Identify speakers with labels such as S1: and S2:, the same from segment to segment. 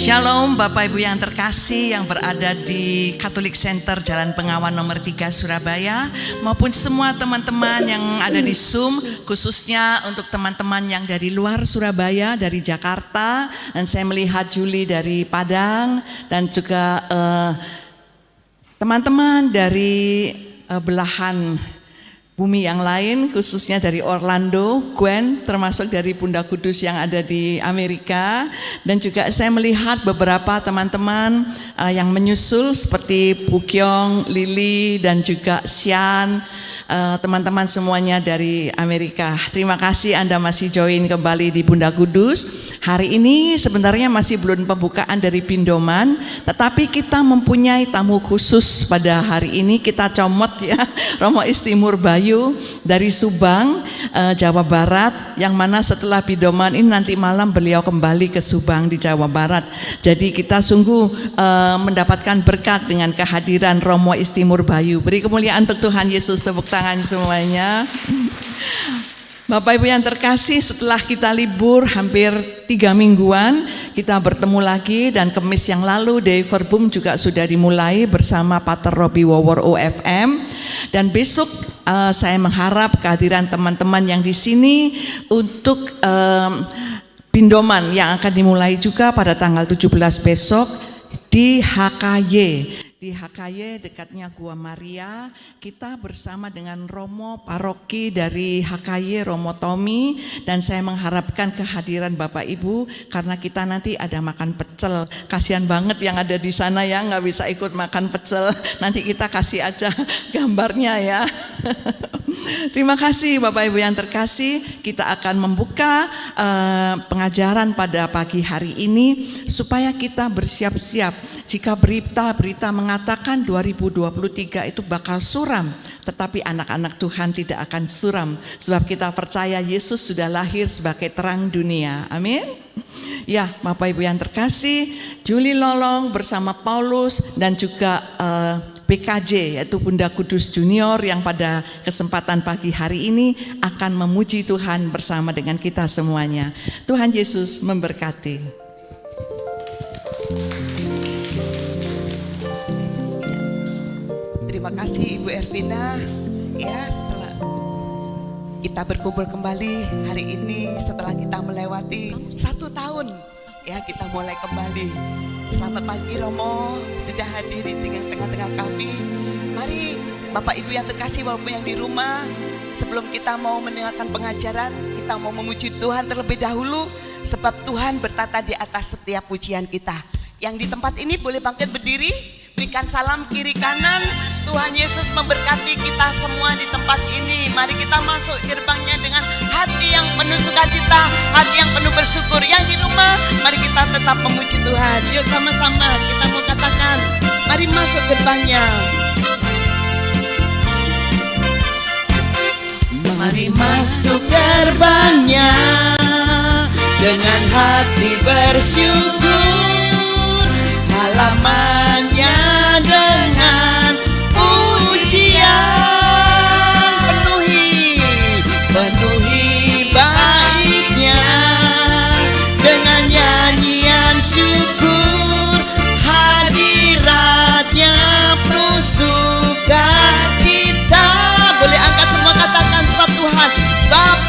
S1: Shalom Bapak Ibu yang terkasih yang berada di Catholic Center Jalan Pengawan nomor 3 Surabaya, maupun semua teman-teman yang ada di Zoom, khususnya untuk teman-teman yang dari luar Surabaya, dari Jakarta, dan saya melihat Juli dari Padang, dan juga teman-teman dari belahan bumi yang lain, khususnya dari Orlando, Gwen, termasuk dari Bunda Kudus yang ada di Amerika, dan juga saya melihat beberapa teman-teman yang menyusul seperti Bu Kyong, Lili, dan juga Sian, teman-teman semuanya dari Amerika. Terima kasih Anda masih join kembali di Bunda Kudus. Hari ini sebenarnya masih belum pembukaan dari Pindoman, tetapi kita mempunyai tamu khusus pada hari ini. Kita comot ya, Romo Istimur Bayu dari Subang, Jawa Barat, yang mana setelah Pindoman ini nanti malam beliau kembali ke Subang di Jawa Barat. Jadi kita sungguh mendapatkan berkat dengan kehadiran Romo Istimur Bayu. Beri kemuliaan untuk Tuhan Yesus, tepuk tangan semuanya. Bapak Ibu yang terkasih, setelah kita libur hampir 3 mingguan, kita bertemu lagi, dan Kemis yang lalu Day Verbum juga sudah dimulai bersama Pater Robi Wawor OFM, dan besok saya mengharap kehadiran teman-teman yang di sini untuk Pindoman yang akan dimulai juga pada tanggal 17 besok di HKY. Di HKY dekatnya Gua Maria, kita bersama dengan Romo Paroki dari HKY, Romo Tommy, dan saya mengharapkan kehadiran Bapak Ibu karena kita nanti ada makan pecel. Kasihan banget yang ada di sana ya, nggak bisa ikut makan pecel. Nanti kita kasih aja gambarnya ya. Terima kasih Bapak Ibu yang terkasih. Kita akan membuka pengajaran pada pagi hari ini supaya kita bersiap-siap jika berita mengatakan 2023 itu bakal suram, tetapi anak-anak Tuhan tidak akan suram, sebab kita percaya Yesus sudah lahir sebagai terang dunia. Amin. Ya, Bapak Ibu yang terkasih, Juli Lolong bersama Paulus dan juga PKJ, yaitu Bunda Kudus Junior, yang pada kesempatan pagi hari ini akan memuji Tuhan bersama dengan kita semuanya. Tuhan Yesus memberkati.
S2: Terima kasih Ibu Ervina. Ya, setelah kita berkumpul kembali hari ini, setelah kita melewati 1 tahun, ya kita mulai kembali. Selamat pagi Romo, sudah hadir di tengah-tengah kami. Mari Bapak Ibu yang terkasih, walaupun yang di rumah, sebelum kita mau mendengarkan pengajaran, kita mau memuji Tuhan terlebih dahulu, sebab Tuhan bertata di atas setiap pujian kita. Yang di tempat ini boleh bangkit berdiri, berikan salam kiri kanan. Tuhan Yesus memberkati kita semua di tempat ini. Mari kita masuk gerbangnya dengan hati yang penuh sukacita, hati yang penuh bersyukur. Yang di rumah, mari kita tetap memuji Tuhan. Yuk sama-sama kita mau katakan, mari masuk gerbangnya. Mari masuk gerbangnya dengan hati bersyukur, halamannya dengan pujian, penuhi baitnya dengan nyanyian syukur, hadiratnya penuh sukacita. Boleh angkat semua, katakan sebab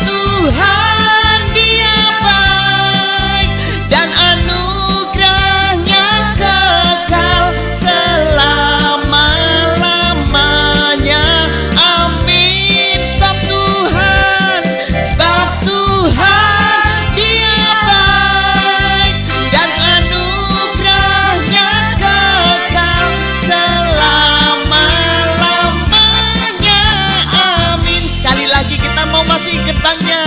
S2: Tuhan Dia baik dan anugerahnya kekal selama-lamanya. Amin. Sebab Tuhan Dia baik dan anugerahnya kekal selama-lamanya. Amin. Sekali lagi kita mau masuk gerbangnya.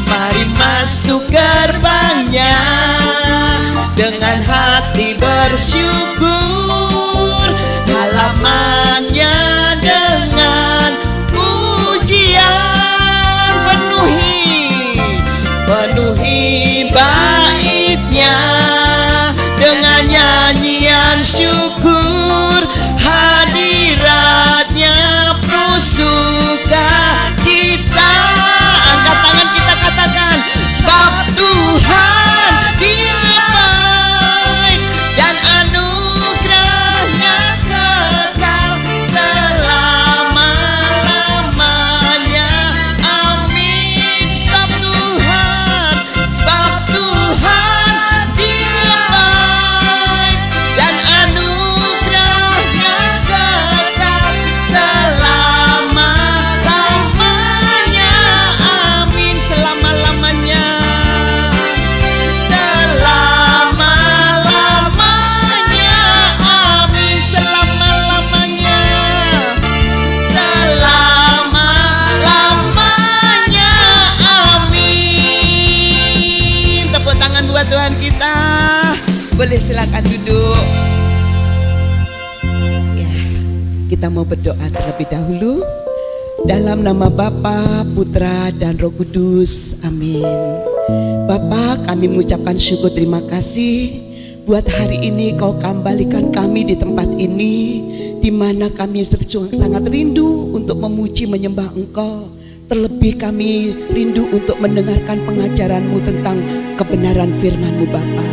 S2: Mari masuk gerbangnya dengan hati bersyukur, halamannya dengan pujian, penuhi baitnya dengan nyanyian syukur, hadiratnya penuh sukacita. Angkat tangan, kita katakan sebab Tuhan Dia baik Boleh silakan duduk. Ya, kita mau berdoa terlebih dahulu. Dalam nama Bapa, Putra, dan Roh Kudus. Amin. Bapa, kami mengucapkan syukur terima kasih buat hari ini Kau kembalikan kami di tempat ini, di mana kami sangat rindu untuk memuji menyembah Engkau. Terlebih kami rindu untuk mendengarkan pengajaran-Mu tentang kebenaran firman-Mu Bapa.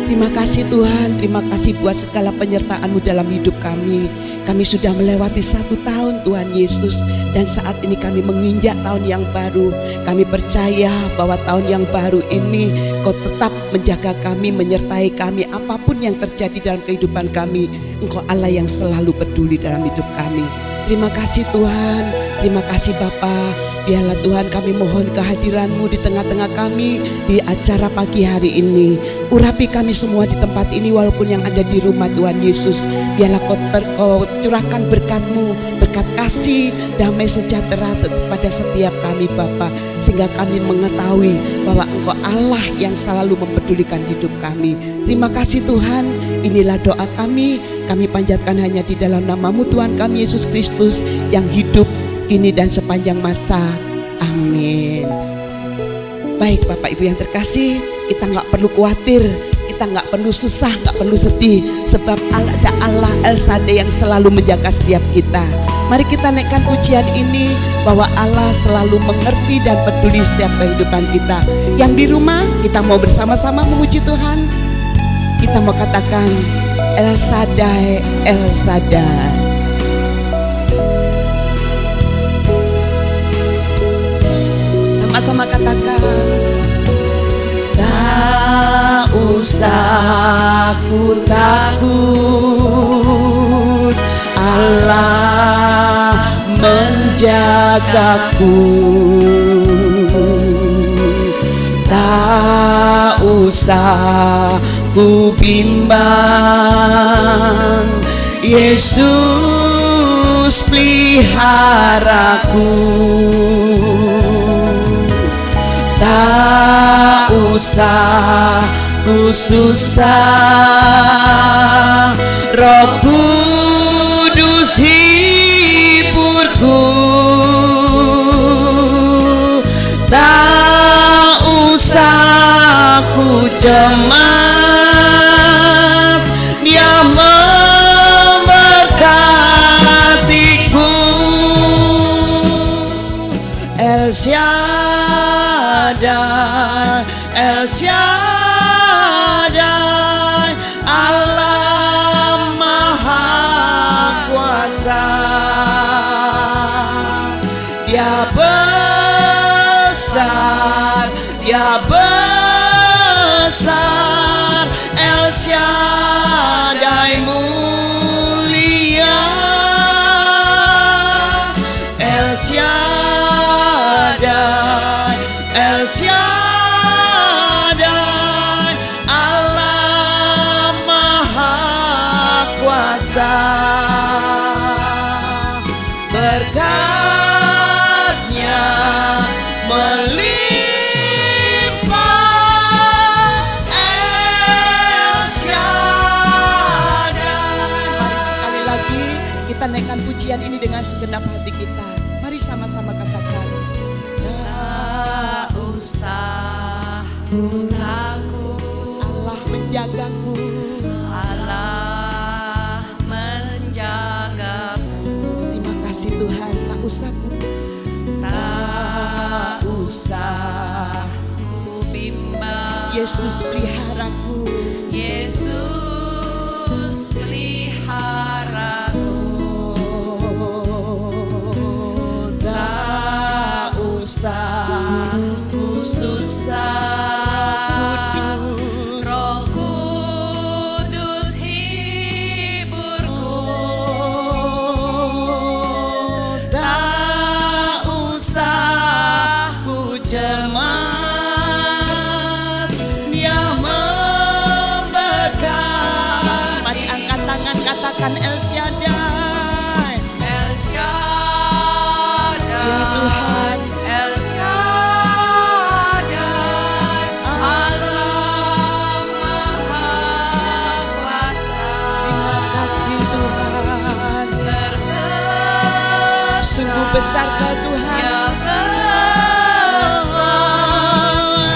S2: Terima kasih Tuhan, terima kasih buat segala penyertaan-Mu dalam hidup kami. Kami sudah melewati 1 tahun Tuhan Yesus, dan saat ini kami menginjak tahun yang baru. Kami percaya bahwa tahun yang baru ini Kau tetap menjaga kami, menyertai kami apapun yang terjadi dalam kehidupan kami. Engkau Allah yang selalu peduli dalam hidup kami. Terima kasih Tuhan, terima kasih Bapa. Biarlah Tuhan kami mohon kehadiran-Mu di tengah-tengah kami di acara pagi hari ini. Urapi kami semua di tempat ini walaupun yang ada di rumah Tuhan Yesus. Biarlah Kau curahkan berkat-Mu, berkat kasih, damai sejahtera kepada setiap kami Bapa. Sehingga kami mengetahui bahwa Engkau Allah yang selalu mempedulikan hidup kami. Terima kasih Tuhan, inilah doa kami. Kami panjatkan hanya di dalam nama-Mu Tuhan kami Yesus Kristus yang hidup kini dan sepanjang masa. Amin. Baik Bapak Ibu yang terkasih, kita nggak perlu khawatir, kita nggak perlu susah, nggak perlu sedih, sebab ada Allah El Shaddai yang selalu menjaga setiap kita. Mari kita naikkan pujian ini bahwa Allah selalu mengerti dan peduli setiap kehidupan kita. Yang di rumah kita mau bersama-sama memuji Tuhan. Kita mau katakan El Shaddai, El Shaddai. Sama-sama katakan. Tak usah ku takut, Allah menjagaku. Tak usah ku bimbang, Yesus peliharaku. Tak usah ku susah, Roh Kudus hiburku. Tak usah ku cemas, Dia memberkatiku. El Shaddai, El Shaddai, Allah Maha Kuasa. Dia besar, Dia besar, El Shaddai mulia, El Shaddai, El Shaddai, Allah Maha Kuasa. Berkat-Nya melimpah, El Shaddai. Mari sekali lagi kita naikkan pujian ini dengan segenap hati kita. Mari sama-sama katakan.
S1: Tak usah ku takut,
S2: Allah menjagaku.
S1: Allah menjagaku.
S2: Terima kasih Tuhan. Tak usah ku,
S1: Tak usah ku bimbang,
S2: Yesus peliharaku.
S1: Yesus peliharaku. Tak usah ku susah, Roh Kudus hiburku. Tak usah ku cemas, Dia memberkati. Mari angkat tangan katakan El Shaddai.
S2: besar kau Tuhan.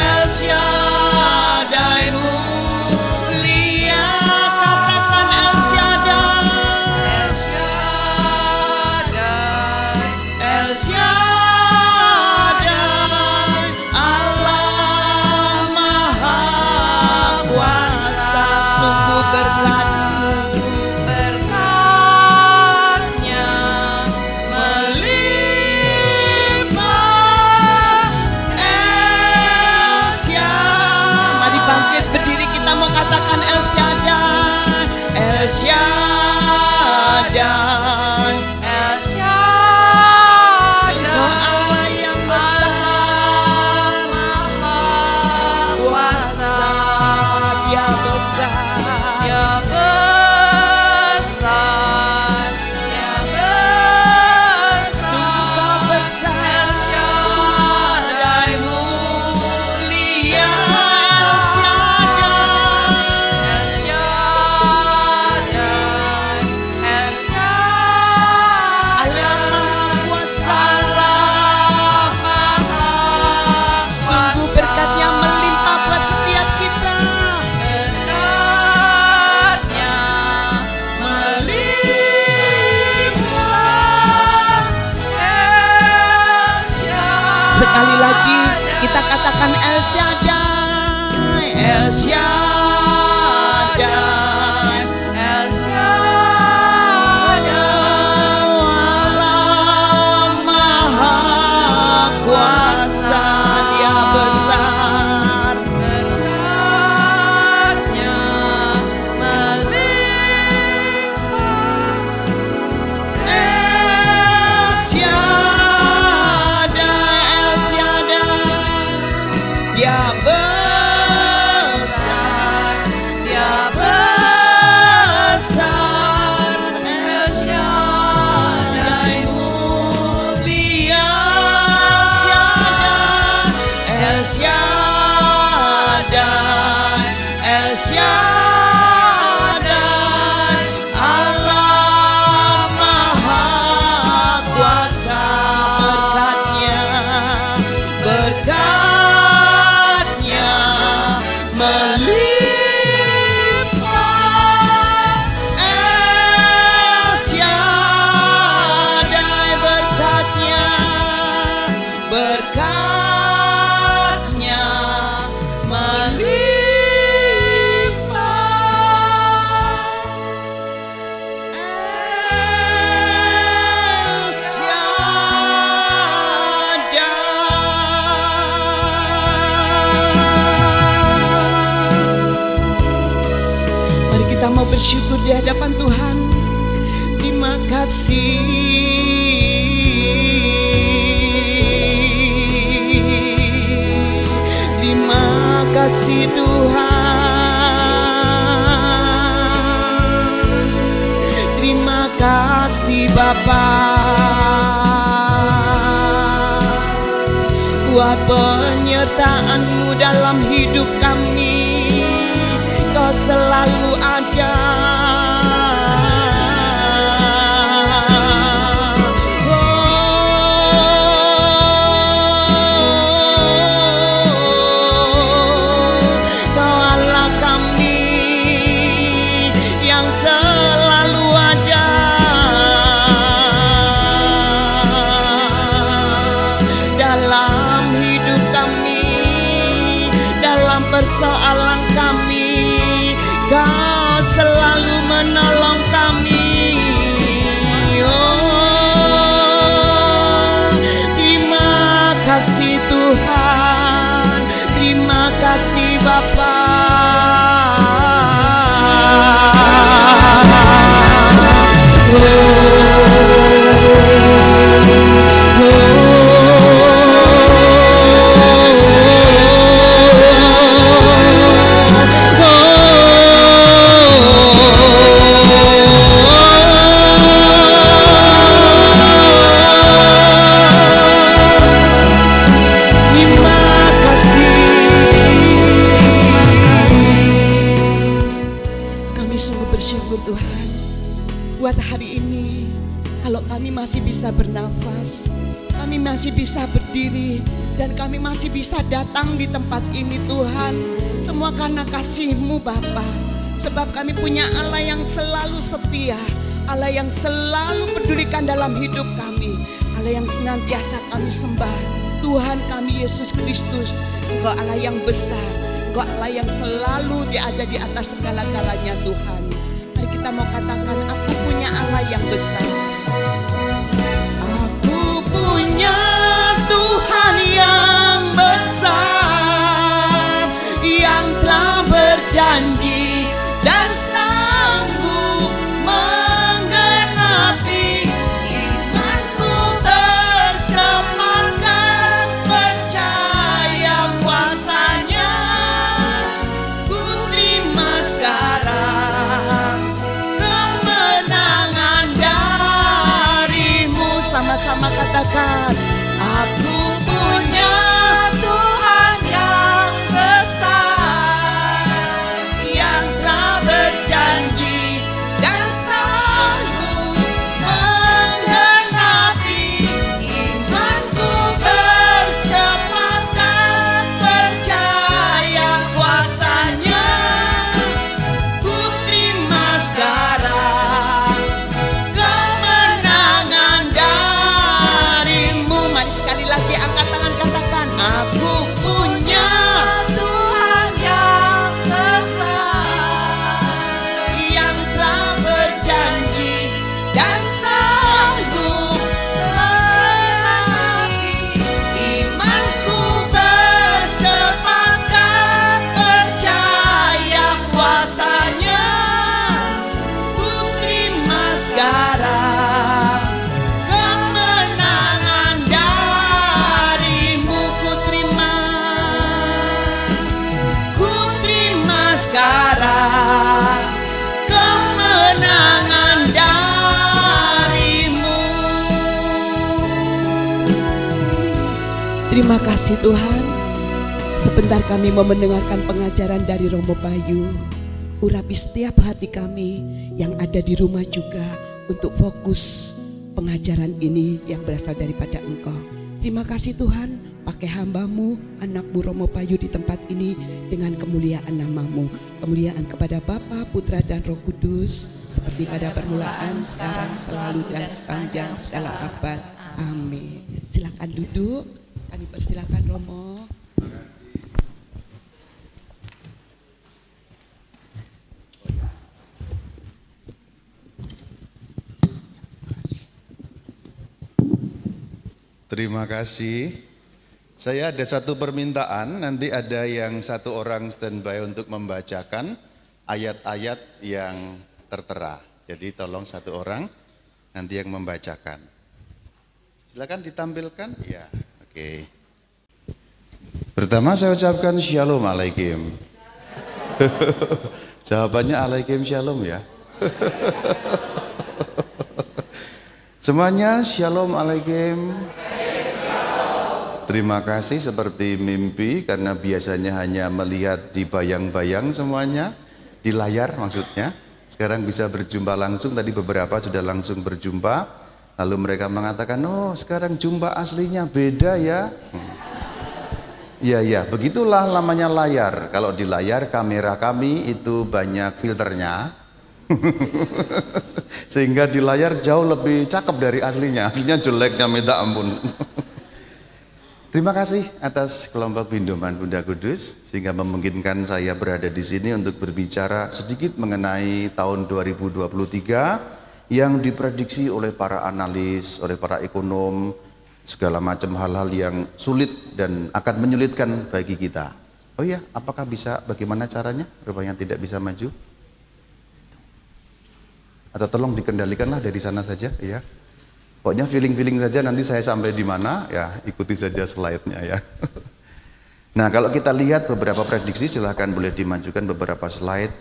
S2: El Shaddai mulia, katakan El Shaddai. El Shaddai, El Shaddai, Allah Maha Kuasa. Sungguh berkat-Mu, berkat-Nya melimpah. El Shaddai, mari bangkit berdiri, kita mau katakan El Shaddai, El Shaddai, El Shaddai. Engkau Allah yang besar, Maha Kuasa. Dia besar, Dia besar, Dia besar. Sungguh Kau besar. El Shaddai mulia, El Shaddai, El Shaddai, El Shaddai. Allah Maha Kuasa, sungguh berkat-Nya melimpah buat setiap kita. Berkat-Nya melimpah. El Shaddai. Sekali lagi kita katakan El Shaddai, El Shaddai, El Shaddai. Allah Maha Kuasa, Dia besar. Berkat-Nya melimpah. El Shaddai, El Shaddai. Dia besar, Dia besar. El Shaddai mulia, El Shaddai, El Shaddai. Allah Maha Kuasa, berkat-Nya, berkat-Nya melimpah. El Shaddai, berkat-Nya, berkat-Nya melimpah. Mari kita mau bersyukur di hadapan Tuhan. Terima kasih. Terima kasih Tuhan. Terima kasih Bapa buat penyertaan-Mu dalam hidup kami. Kau selalu ada. Kau Allah kami yang selalu ada dalam hidup kami, dalam persoalan kami. Kau selalu menolong kami. Oh, terima kasih Tuhan, terima kasih Bapa. Terima kasih. bernafas, kami masih bisa berdiri, dan kami masih bisa datang di tempat ini Tuhan. Semua karena kasih-Mu Bapa. Sebab kami punya Allah yang selalu setia, Allah yang selalu pedulikan dalam hidup kami, Allah yang senantiasa kami sembah. Tuhan kami Yesus Kristus, Engkau Allah yang besar, Engkau Allah yang selalu ada di atas segala-galanya Tuhan. Mari kita mau katakan, aku punya Allah yang besar. Aku punya Tuhan yang besar, yang telah berjanji dan sanggup menggenapi imanku. Tersematkan percaya kuasa-Nya, ku terima sekarang kemenangan dari-Mu. Sama-sama katakan, aku punya Tuhan yang besar, yang telah berjanji dan sanggup menggenapi imanku. Bersepakkan percaya kuasa-Nya, ku terima sekarang kemenangan dari-Mu. Mari sekali lagi angkat tangan, katakan, aku punya Tuhan yang besar, yang telah berjanji dan sanggup menggenapi imanku. Bersepakkan percaya kuasa-Nya, ku terima sekarang kemenangan dari-Mu. Ku terima sekarang kemenangan dari-Mu. Terima kasih Tuhan. Sebentar kami mau mendengarkan pengajaran dari Romo Bayu. Urapi setiap hati kami yang ada di rumah juga untuk fokus pengajaran ini yang berasal daripada Engkau. Terima kasih Tuhan, pakai hamba-Mu, anak-Mu Romo Bayu di tempat ini dengan kemuliaan nama-Mu. Kemuliaan kepada Bapa, Putra dan Roh Kudus, seperti pada permulaan, sekarang, selalu dan sepanjang segala abad. Amin. Silakan duduk. Kami persilakan Romo.
S3: Terima kasih. Saya ada satu permintaan, nanti ada yang satu orang standby untuk membacakan ayat-ayat yang tertera. Jadi tolong satu orang nanti yang membacakan. Silakan ditampilkan. Ya, oke. Pertama saya ucapkan Shalom Alaikum. Jawabannya Alaikum Shalom ya. Semuanya Shalom Alaikum. Terima kasih, seperti mimpi karena biasanya hanya melihat di bayang-bayang semuanya, di layar maksudnya. Sekarang bisa berjumpa langsung, tadi beberapa sudah langsung berjumpa. Lalu mereka mengatakan, oh sekarang jumpa aslinya beda ya. Ya, begitulah namanya layar. Kalau di layar kamera kami itu banyak filternya. Sehingga di layar jauh lebih cakep dari aslinya. Aslinya jeleknya minta ampun. Terima kasih atas kelompok Pindoman Bunda Kudus sehingga memungkinkan saya berada di sini untuk berbicara sedikit mengenai tahun 2023 yang diprediksi oleh para analis, oleh para ekonom, segala macam hal-hal yang sulit dan akan menyulitkan bagi kita. Oh ya, apakah bisa, bagaimana caranya? Rupanya tidak bisa maju. Atau tolong dikendalikanlah dari sana saja, ya. Pokoknya feeling-feeling saja, nanti saya sampai di mana, ya ikuti saja slide-nya ya. Nah kalau kita lihat beberapa prediksi, silahkan boleh dimajukan beberapa slide,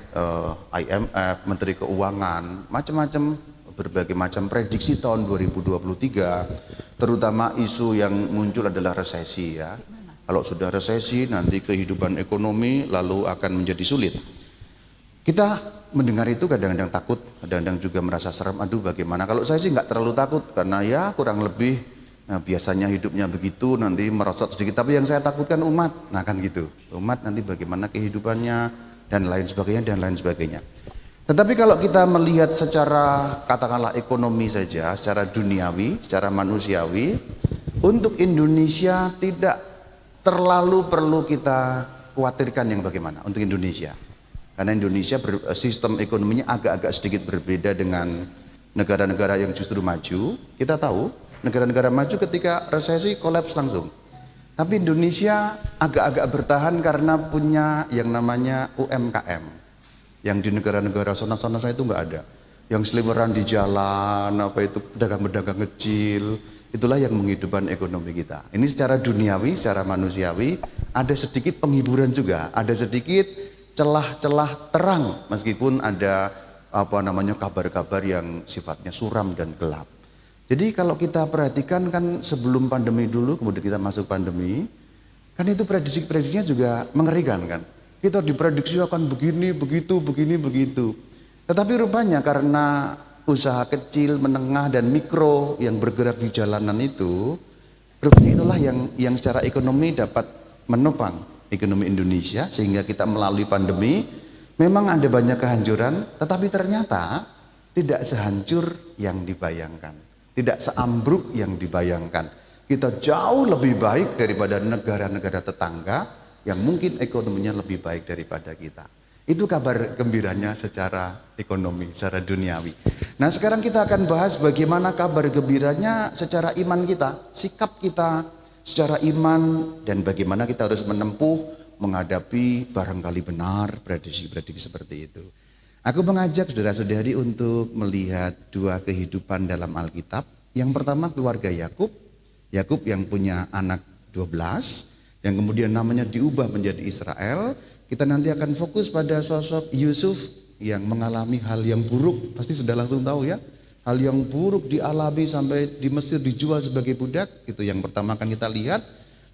S3: IMF, Menteri Keuangan, macam-macam, berbagai macam prediksi tahun 2023, terutama isu yang muncul adalah resesi ya. Kalau sudah resesi, nanti kehidupan ekonomi lalu akan menjadi sulit. Kita mendengar itu kadang-kadang takut, kadang-kadang juga merasa serem. Aduh, bagaimana? Kalau saya sih nggak terlalu takut, karena ya kurang lebih biasanya hidupnya begitu, nanti merosot sedikit. Tapi yang saya takutkan umat, nah kan gitu. Umat nanti bagaimana kehidupannya dan lain sebagainya dan lain sebagainya. Tetapi kalau kita melihat secara katakanlah ekonomi saja, secara duniawi, secara manusiawi, untuk Indonesia tidak terlalu perlu kita khawatirkan yang bagaimana untuk Indonesia. Karena Indonesia sistem ekonominya agak-agak sedikit berbeda dengan negara-negara yang justru maju. Kita tahu negara-negara maju ketika resesi kolaps langsung. Tapi Indonesia agak-agak bertahan karena punya yang namanya UMKM. Yang di negara-negara sana-sana saya itu nggak ada. Yang seliweran di jalan, apa itu pedagang-pedagang kecil, itulah yang menghidupkan ekonomi kita. Ini secara duniawi, secara manusiawi, ada sedikit penghiburan juga, ada sedikit celah-celah terang meskipun ada kabar-kabar yang sifatnya suram dan gelap. Jadi kalau kita perhatikan kan sebelum pandemi dulu, kemudian kita masuk pandemi, kan itu prediksi-prediksinya juga mengerikan kan. Kita diprediksi akan begini, begitu, begini, begitu. Tetapi rupanya karena usaha kecil, menengah, dan mikro yang bergerak di jalanan itu, rupanya itulah yang secara ekonomi dapat menopang ekonomi Indonesia, sehingga kita melalui pandemi memang ada banyak kehancuran, tetapi ternyata tidak sehancur yang dibayangkan, tidak seambruk yang dibayangkan. Kita jauh lebih baik daripada negara-negara tetangga yang mungkin ekonominya lebih baik daripada kita. Itu kabar gembiranya secara ekonomi, secara duniawi. Nah, sekarang kita akan bahas bagaimana kabar gembiranya secara iman kita, sikap kita secara iman, dan bagaimana kita harus menempuh menghadapi barangkali benar prediksi-prediksi seperti itu. Aku mengajak saudara-saudari untuk melihat dua kehidupan dalam Alkitab. Yang pertama keluarga Yakub. Yakub yang punya anak 12, yang kemudian namanya diubah menjadi Israel. Kita nanti akan fokus pada sosok Yusuf yang mengalami hal yang buruk. Pasti sudah langsung tahu ya. Hal yang buruk dialami sampai di Mesir dijual sebagai budak, itu yang pertama akan kita lihat.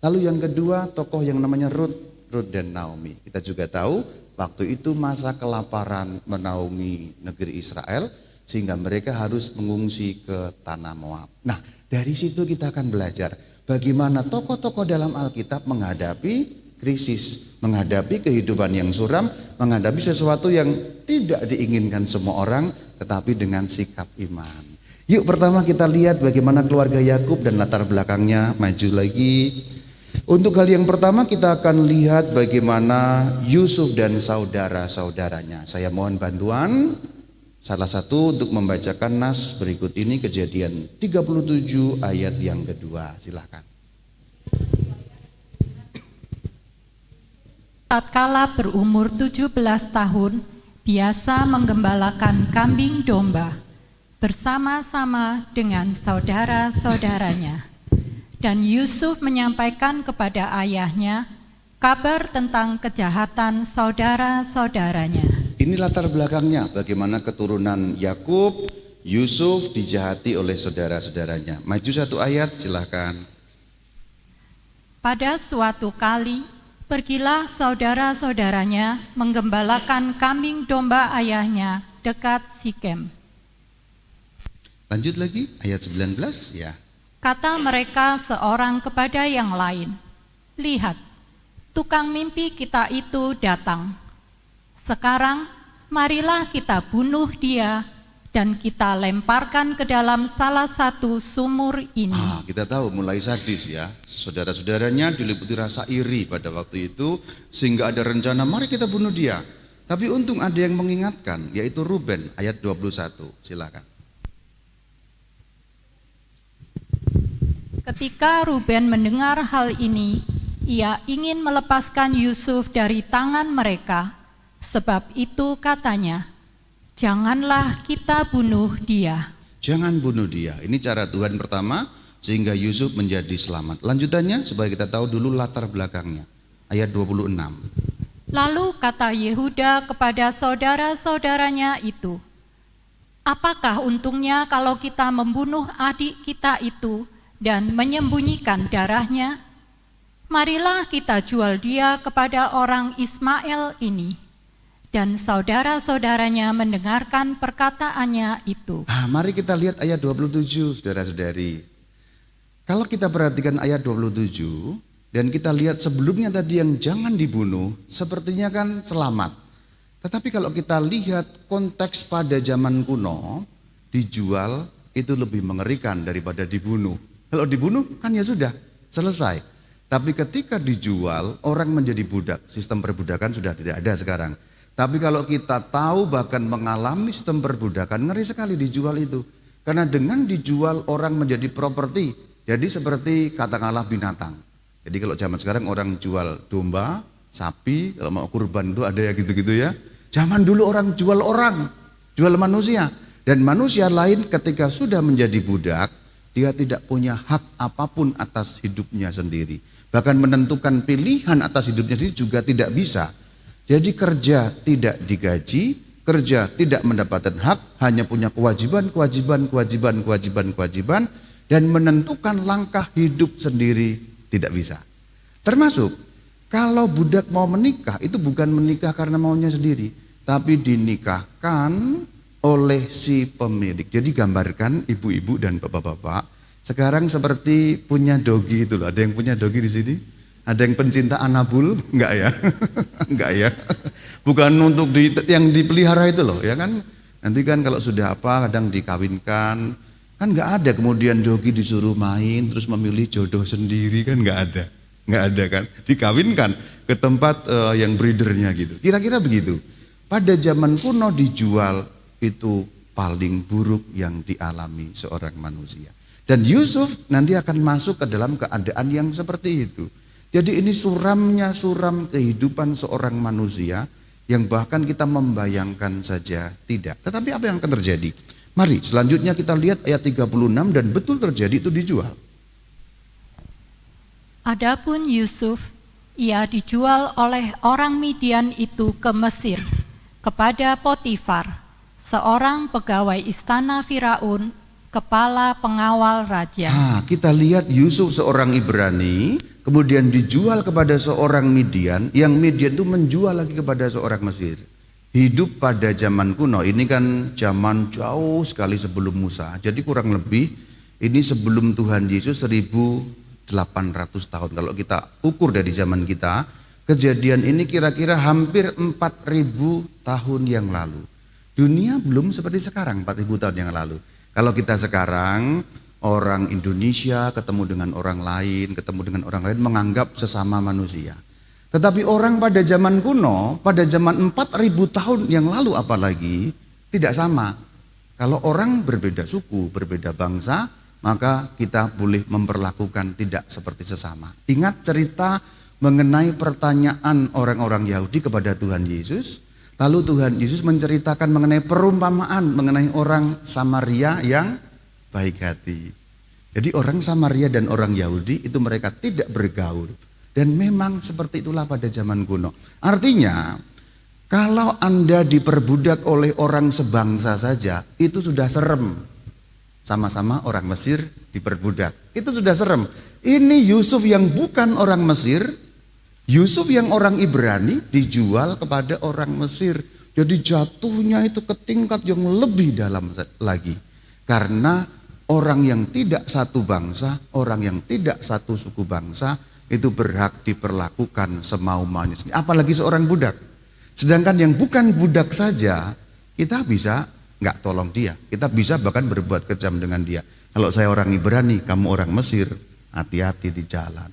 S3: Lalu yang kedua tokoh yang namanya Ruth dan Naomi. Kita juga tahu waktu itu masa kelaparan menaungi negeri Israel sehingga mereka harus mengungsi ke tanah Moab. Nah, dari situ kita akan belajar bagaimana tokoh-tokoh dalam Alkitab menghadapi krisis, menghadapi kehidupan yang suram, menghadapi sesuatu yang tidak diinginkan semua orang, tetapi dengan sikap iman. Yuk pertama kita lihat bagaimana keluarga Yakub dan latar belakangnya. Maju lagi. Untuk hal yang pertama kita akan lihat bagaimana Yusuf dan saudara-saudaranya. Saya mohon bantuan salah satu untuk membacakan nas berikut ini, Kejadian 37 ayat yang kedua. Silakan.
S4: Tatkala berumur 17 tahun, biasa menggembalakan kambing domba bersama-sama dengan saudara-saudaranya. Dan Yusuf menyampaikan kepada ayahnya kabar tentang kejahatan saudara-saudaranya.
S3: Ini latar belakangnya, bagaimana keturunan Yakub, Yusuf dijahati oleh saudara-saudaranya. Maju satu ayat, silakan.
S4: Pada suatu kali, pergilah saudara-saudaranya menggembalakan kambing domba ayahnya dekat Sikem.
S3: Lanjut lagi, ayat 19 ya.
S4: Kata mereka seorang kepada yang lain, lihat, tukang mimpi kita itu datang. Sekarang, marilah kita bunuh dia dan kita lemparkan ke dalam salah satu sumur ini.
S3: Kita tahu mulai sadis ya. Saudara-saudaranya diliputi rasa iri pada waktu itu, sehingga ada rencana mari kita bunuh dia. Tapi untung ada yang mengingatkan, yaitu Ruben, ayat 21. Silakan.
S4: Ketika Ruben mendengar hal ini, ia ingin melepaskan Yusuf dari tangan mereka. Sebab itu katanya, janganlah kita bunuh dia.
S3: Jangan bunuh dia. Ini cara Tuhan pertama sehingga Yusuf menjadi selamat. Lanjutannya supaya kita tahu dulu latar belakangnya. Ayat 26.
S4: Lalu kata Yehuda kepada saudara-saudaranya itu, apakah untungnya kalau kita membunuh adik kita itu dan menyembunyikan darahnya? Marilah kita jual dia kepada orang Ismail ini, dan saudara-saudaranya mendengarkan perkataannya itu.
S3: Mari kita lihat ayat 27, saudara-saudari. Kalau kita perhatikan ayat 27, dan kita lihat sebelumnya tadi yang jangan dibunuh, sepertinya kan selamat. Tetapi kalau kita lihat konteks pada zaman kuno, dijual itu lebih mengerikan daripada dibunuh. Kalau dibunuh kan ya sudah, selesai. Tapi ketika dijual, orang menjadi budak. Sistem perbudakan sudah tidak ada sekarang. Tapi kalau kita tahu bahkan mengalami sistem perbudakan, ngeri sekali dijual itu. Karena dengan dijual orang menjadi properti, jadi seperti katakanlah binatang. Jadi kalau zaman sekarang orang jual domba, sapi, kalau mau kurban itu ada ya gitu-gitu ya. Zaman dulu orang, jual manusia. Dan manusia lain ketika sudah menjadi budak, dia tidak punya hak apapun atas hidupnya sendiri. Bahkan menentukan pilihan atas hidupnya sendiri juga tidak bisa. Jadi kerja tidak digaji, kerja tidak mendapatkan hak, hanya punya kewajiban, dan menentukan langkah hidup sendiri tidak bisa. Termasuk kalau budak mau menikah, itu bukan menikah karena maunya sendiri, tapi dinikahkan oleh si pemilik. Jadi gambarkan ibu-ibu dan bapak-bapak sekarang seperti punya dogi itu loh. Ada yang punya dogi di sini? Ada yang pencinta anabul? Enggak ya? Enggak ya? Bukan untuk yang dipelihara itu loh, ya kan? Nanti kan kalau sudah apa kadang dikawinkan, kan enggak ada kemudian dogi disuruh main terus memilih jodoh sendiri, kan enggak ada. Enggak ada kan? Dikawinkan ke tempat yang breedernya gitu. Kira-kira begitu. Pada zaman kuno dijual itu paling buruk yang dialami seorang manusia. Dan Yusuf nanti akan masuk ke dalam keadaan yang seperti itu. Jadi ini suram kehidupan seorang manusia yang bahkan kita membayangkan saja tidak. Tetapi apa yang akan terjadi? Mari selanjutnya kita lihat ayat 36 dan betul terjadi itu dijual.
S4: Adapun Yusuf, ia dijual oleh orang Midian itu ke Mesir, kepada Potifar, seorang pegawai istana Firaun, kepala pengawal raja.
S3: Kita lihat Yusuf seorang Ibrani, kemudian dijual kepada seorang Midian, yang Midian itu menjual lagi kepada seorang Mesir. Hidup pada zaman kuno, ini kan zaman jauh sekali sebelum Musa. Jadi kurang lebih ini sebelum Tuhan Yesus 1800 tahun. Kalau kita ukur dari zaman kita, kejadian ini kira-kira hampir 4000 tahun yang lalu. Dunia belum seperti sekarang 4000 tahun yang lalu. Kalau kita sekarang, orang Indonesia ketemu dengan orang lain, menganggap sesama manusia. Tetapi orang pada zaman kuno, pada zaman 4000 tahun yang lalu apalagi, tidak sama. Kalau orang berbeda suku, berbeda bangsa, maka kita boleh memperlakukan tidak seperti sesama. Ingat cerita mengenai pertanyaan orang-orang Yahudi kepada Tuhan Yesus. Lalu Tuhan Yesus menceritakan mengenai perumpamaan mengenai orang Samaria yang baik hati. Jadi orang Samaria dan orang Yahudi itu mereka tidak bergaul. Dan memang seperti itulah pada zaman kuno. Artinya kalau Anda diperbudak oleh orang sebangsa saja itu sudah serem. Sama-sama orang Mesir diperbudak. Itu sudah serem. Ini Yusuf yang bukan orang Mesir, Yusuf yang orang Ibrani dijual kepada orang Mesir. Jadi jatuhnya itu ke tingkat yang lebih dalam lagi. Karena orang yang tidak satu bangsa, orang yang tidak satu suku bangsa itu berhak diperlakukan semau-maunya. Apalagi seorang budak. Sedangkan yang bukan budak saja kita bisa nggak tolong dia. Kita bisa bahkan berbuat kejam dengan dia. Kalau saya orang Ibrani, kamu orang Mesir, hati-hati di jalan.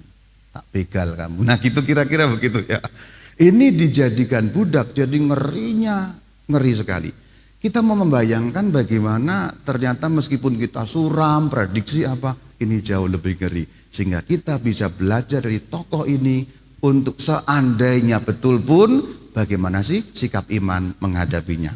S3: Tak begal kamu. Nah gitu kira-kira begitu ya. Ini dijadikan budak, jadi ngeri sekali. Kita mau membayangkan bagaimana ternyata meskipun kita suram, prediksi apa, ini jauh lebih ngeri. Sehingga kita bisa belajar dari tokoh ini untuk seandainya betul pun bagaimana sih sikap iman menghadapinya.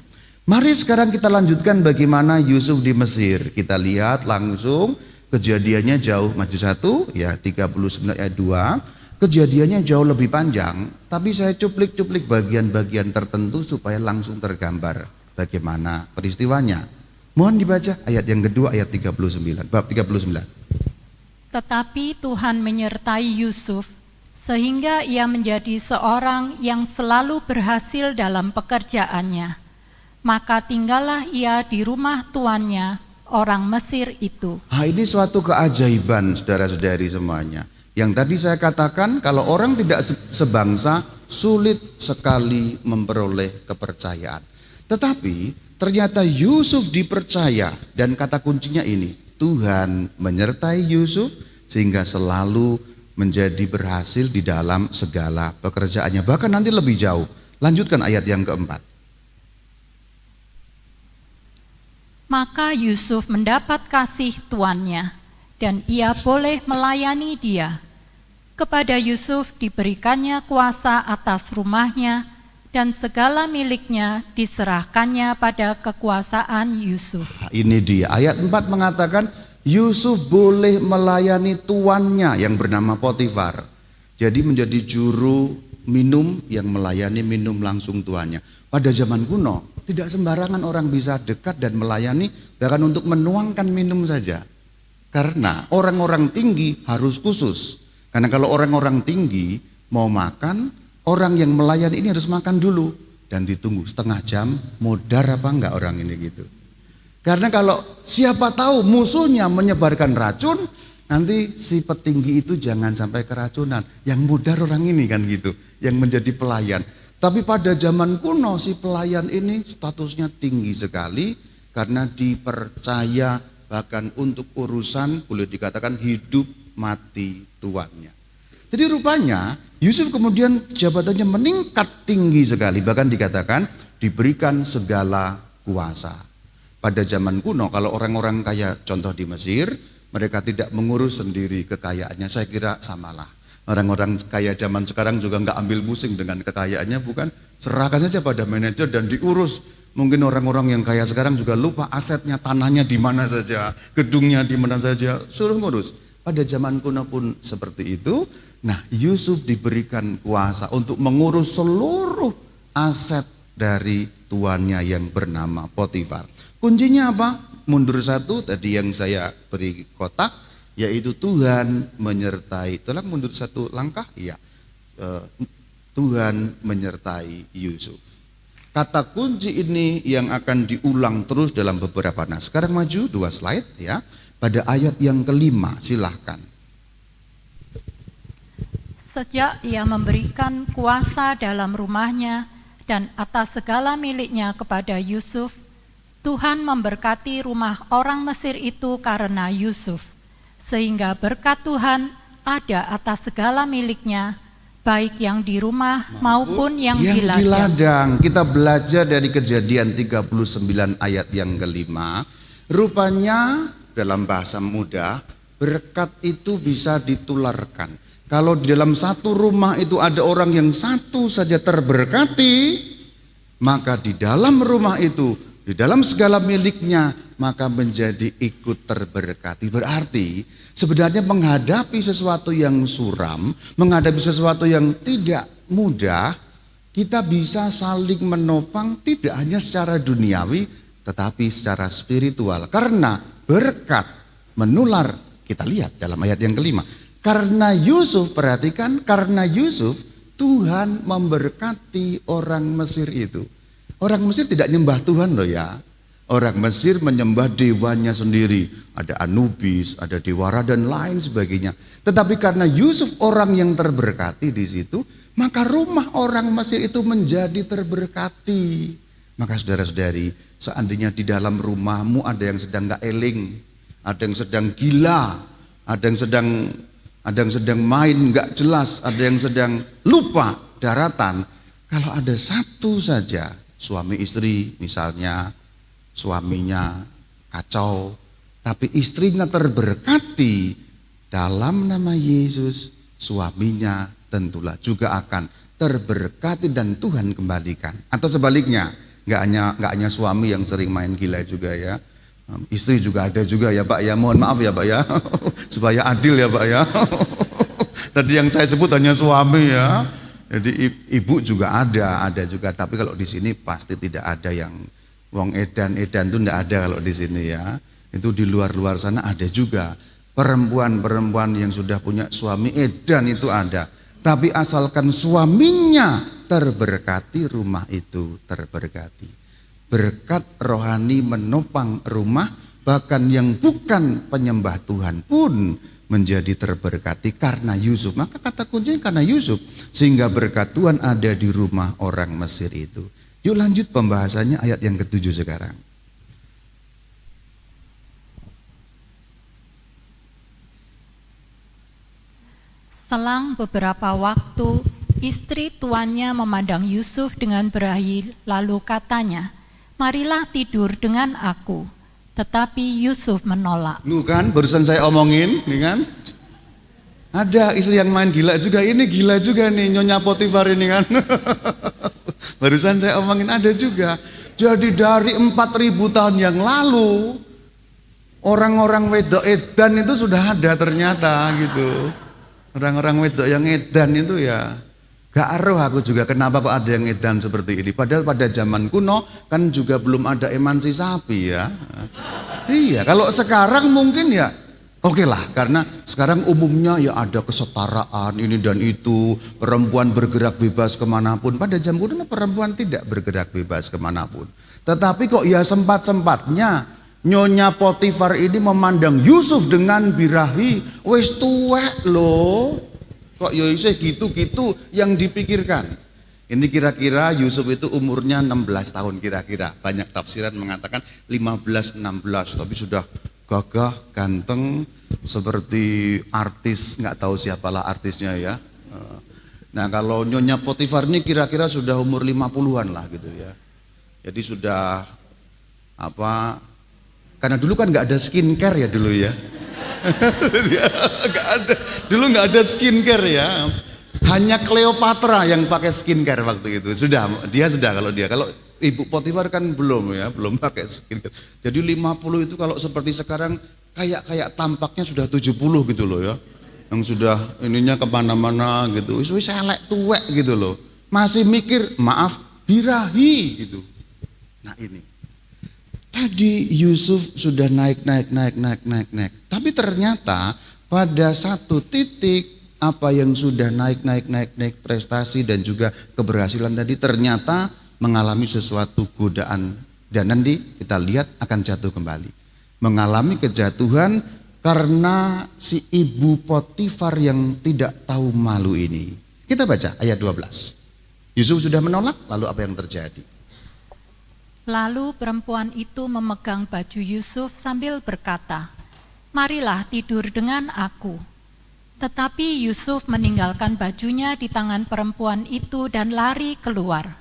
S3: Mari sekarang kita lanjutkan bagaimana Yusuf di Mesir. Kita lihat langsung. Kejadiannya jauh maju 1 ya 39 ayat 2. Kejadiannya jauh lebih panjang, tapi saya cuplik-cuplik bagian-bagian tertentu supaya langsung tergambar bagaimana peristiwanya. Mohon dibaca ayat yang kedua ayat 39, bab 39.
S4: Tetapi Tuhan menyertai Yusuf sehingga ia menjadi seorang yang selalu berhasil dalam pekerjaannya. Maka tinggallah ia di rumah tuannya, orang Mesir itu.
S3: Ini suatu keajaiban saudara-saudari semuanya. Yang tadi saya katakan, kalau orang tidak sebangsa, sulit sekali memperoleh kepercayaan. Tetapi ternyata Yusuf dipercaya, dan kata kuncinya ini, Tuhan menyertai Yusuf sehingga selalu menjadi berhasil di dalam segala pekerjaannya. Bahkan nanti lebih jauh. Lanjutkan ayat yang keempat.
S4: Maka Yusuf mendapat kasih tuannya, dan ia boleh melayani dia. Kepada Yusuf diberikannya kuasa atas rumahnya, dan segala miliknya diserahkannya pada kekuasaan Yusuf.
S3: Ini dia, ayat 4 mengatakan Yusuf boleh melayani tuannya yang bernama Potifar. Jadi menjadi juru minum yang melayani minum langsung tuannya. Pada zaman kuno tidak sembarangan orang bisa dekat dan melayani, bahkan untuk menuangkan minum saja. Karena orang-orang tinggi harus khusus. Karena kalau orang-orang tinggi mau makan, orang yang melayani ini harus makan dulu dan ditunggu setengah jam, modar apa enggak orang ini gitu. Karena kalau siapa tahu musuhnya menyebarkan racun, nanti si petinggi itu jangan sampai keracunan. Yang modar orang ini kan gitu, yang menjadi pelayan. Tapi pada zaman kuno si pelayan ini statusnya tinggi sekali karena dipercaya bahkan untuk urusan boleh dikatakan hidup mati tuannya. Jadi rupanya Yusuf kemudian jabatannya meningkat tinggi sekali, bahkan dikatakan diberikan segala kuasa. Pada zaman kuno kalau orang-orang kaya contoh di Mesir, mereka tidak mengurus sendiri kekayaannya. Saya kira samalah. Orang-orang kaya zaman sekarang juga nggak ambil pusing dengan kekayaannya, bukan? Serahkan saja pada manajer dan diurus. Mungkin orang-orang yang kaya sekarang juga lupa asetnya, tanahnya di mana saja, gedungnya di mana saja, suruh ngurus. Pada zaman kuno pun seperti itu. Nah, Yusuf diberikan kuasa untuk mengurus seluruh aset dari tuannya yang bernama Potifar. Kuncinya apa? Mundur satu tadi yang saya beri kotak, yaitu Tuhan menyertai. Tolong mundur satu langkah, ya. Tuhan menyertai Yusuf. Kata kunci ini yang akan diulang terus dalam beberapa. Nah, sekarang maju 2 slide ya. Pada ayat yang kelima, silahkan.
S4: Sejak ia memberikan kuasa dalam rumahnya dan atas segala miliknya kepada Yusuf, Tuhan memberkati rumah orang Mesir itu karena Yusuf, sehingga berkat Tuhan ada atas segala miliknya, baik yang di rumah maupun yang di ladang.
S3: Kita belajar dari Kejadian 39 ayat yang kelima. Rupanya dalam bahasa mudah, berkat itu bisa ditularkan. Kalau di dalam satu rumah itu ada orang yang satu saja terberkati, maka di dalam rumah itu, di dalam segala miliknya, maka menjadi ikut terberkati. Berarti sebenarnya menghadapi sesuatu yang suram, menghadapi sesuatu yang tidak mudah, kita bisa saling menopang tidak hanya secara duniawi, tetapi secara spiritual. Karena berkat menular, kita lihat dalam ayat yang kelima. Karena Yusuf, perhatikan, karena Yusuf Tuhan memberkati orang Mesir itu. Orang Mesir tidak nyembah Tuhan loh ya. Orang Mesir menyembah dewanya sendiri. Ada Anubis, ada Dewara dan lain sebagainya. Tetapi karena Yusuf orang yang terberkati di situ, maka rumah orang Mesir itu menjadi terberkati. Maka saudara-saudari, seandainya di dalam rumahmu ada yang sedang gak eling, ada yang sedang gila, ada yang sedang main gak jelas, ada yang sedang lupa daratan. Kalau ada satu saja, suami istri misalnya, suaminya kacau, tapi istrinya terberkati, dalam nama Yesus, suaminya tentulah juga akan terberkati dan Tuhan kembalikan. Atau sebaliknya, nggak hanya suami yang sering main gila juga ya, istri juga ada juga ya Pak ya, mohon maaf ya Pak ya, supaya adil ya Pak ya. Tadi yang saya sebut hanya suami ya, jadi ibu juga ada juga, tapi kalau di sini pasti tidak ada yang wong edan itu enggak ada kalau di sini ya. Itu di luar sana ada juga perempuan yang sudah punya suami edan itu ada. Tapi asalkan suaminya terberkati, rumah itu terberkati. Berkat rohani menopang rumah, bahkan yang bukan penyembah Tuhan pun menjadi terberkati karena Yusuf. Maka kata kuncinya karena Yusuf, sehingga berkat Tuhan ada di rumah orang Mesir itu. Yuk lanjut pembahasannya ayat yang ke-7 sekarang.
S4: Selang beberapa waktu, istri tuannya memandang Yusuf dengan berahi, lalu katanya, "Marilah tidur dengan aku." Tetapi Yusuf menolak.
S3: Lu kan barusan saya omongin, nih kan? Ada istri yang main gila juga, ini gila juga nih Nyonya Potifar ini kan. Barusan saya omongin ada juga. Jadi dari 4.000 tahun yang lalu, orang-orang wedok edan itu sudah ada ternyata gitu. Orang-orang wedok yang edan itu ya gak aruh aku juga kenapa kok ada yang edan seperti ini. Padahal pada zaman kuno kan juga belum ada emansipasi ya. Iya, kalau sekarang mungkin ya oke lah, karena sekarang umumnya ya ada kesetaraan ini dan itu, perempuan bergerak bebas kemanapun. Pada zaman kuno perempuan tidak bergerak bebas kemanapun. Tetapi kok ya sempat-sempatnya Nyonya Potifar ini memandang Yusuf dengan birahi, wis tuwek loh. Kok ya isih gitu-gitu yang dipikirkan. Ini kira-kira Yusuf itu umurnya 16 tahun kira-kira. Banyak tafsiran mengatakan 15-16, tapi sudah gagah, ganteng, seperti artis, nggak tahu siapalah artisnya ya. Nah kalau Nyonya Potifar ini kira-kira sudah umur 50-an lah gitu ya. Jadi sudah karena dulu kan nggak ada skincare ya dulu ya. Nggak ada, dulu nggak ada skincare ya. Hanya Cleopatra yang pakai skincare waktu itu. Dia sudah kalau Ibu Potifar kan belum ya, belum pakai skincare. Jadi 50 itu kalau seperti sekarang kayak tampaknya sudah 70 gitu loh ya. Yang sudah ininya kemana-mana gitu. Wis elek tuwek gitu loh. Masih mikir maaf birahi gitu. Nah ini. Tadi Yusuf sudah naik. Tapi ternyata pada satu titik apa yang sudah naik prestasi dan juga keberhasilan tadi ternyata mengalami sesuatu godaan. Dan nanti kita lihat akan jatuh kembali. Mengalami kejatuhan karena si ibu Potifar yang tidak tahu malu ini. Kita baca ayat 12. Yusuf sudah menolak, lalu apa yang terjadi?
S4: Lalu perempuan itu memegang baju Yusuf sambil berkata, "Marilah tidur dengan aku." Tetapi Yusuf meninggalkan bajunya di tangan perempuan itu dan lari keluar.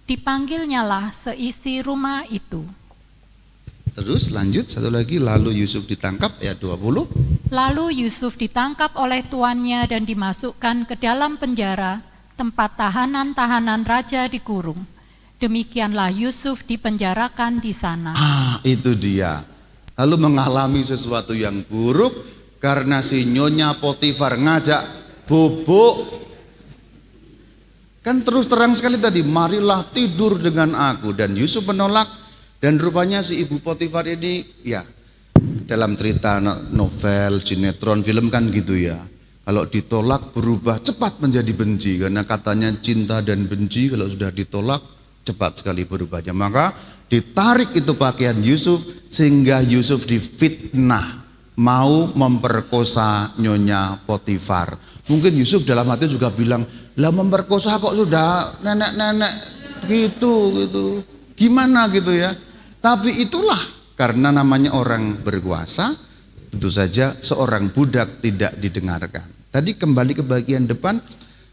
S4: Dipanggilnyalah seisi rumah itu.
S3: Terus lanjut satu lagi, lalu Yusuf ditangkap ayat 20.
S4: Lalu Yusuf ditangkap oleh tuannya dan dimasukkan ke dalam penjara, tempat tahanan-tahanan raja dikurung. Demikianlah Yusuf dipenjarakan di sana.
S3: Itu dia. Lalu mengalami sesuatu yang buruk karena si Nyonya Potifar ngajak bobok. Kan terus terang sekali tadi, marilah tidur dengan aku. Dan Yusuf menolak. Dan rupanya si ibu Potifar ini ya dalam cerita novel, sinetron, film kan gitu ya. Kalau ditolak berubah cepat menjadi benci. Karena katanya cinta dan benci kalau sudah ditolak cepat sekali berubahnya. Maka ditarik itu pakaian Yusuf sehingga Yusuf difitnah mau memperkosa Nyonya Potifar. Mungkin Yusuf dalam hati juga bilang, lah memperkosa kok sudah nenek-nenek gitu. Gimana gitu ya. Tapi itulah karena namanya orang berkuasa, tentu saja seorang budak tidak didengarkan. Tadi kembali ke bagian depan,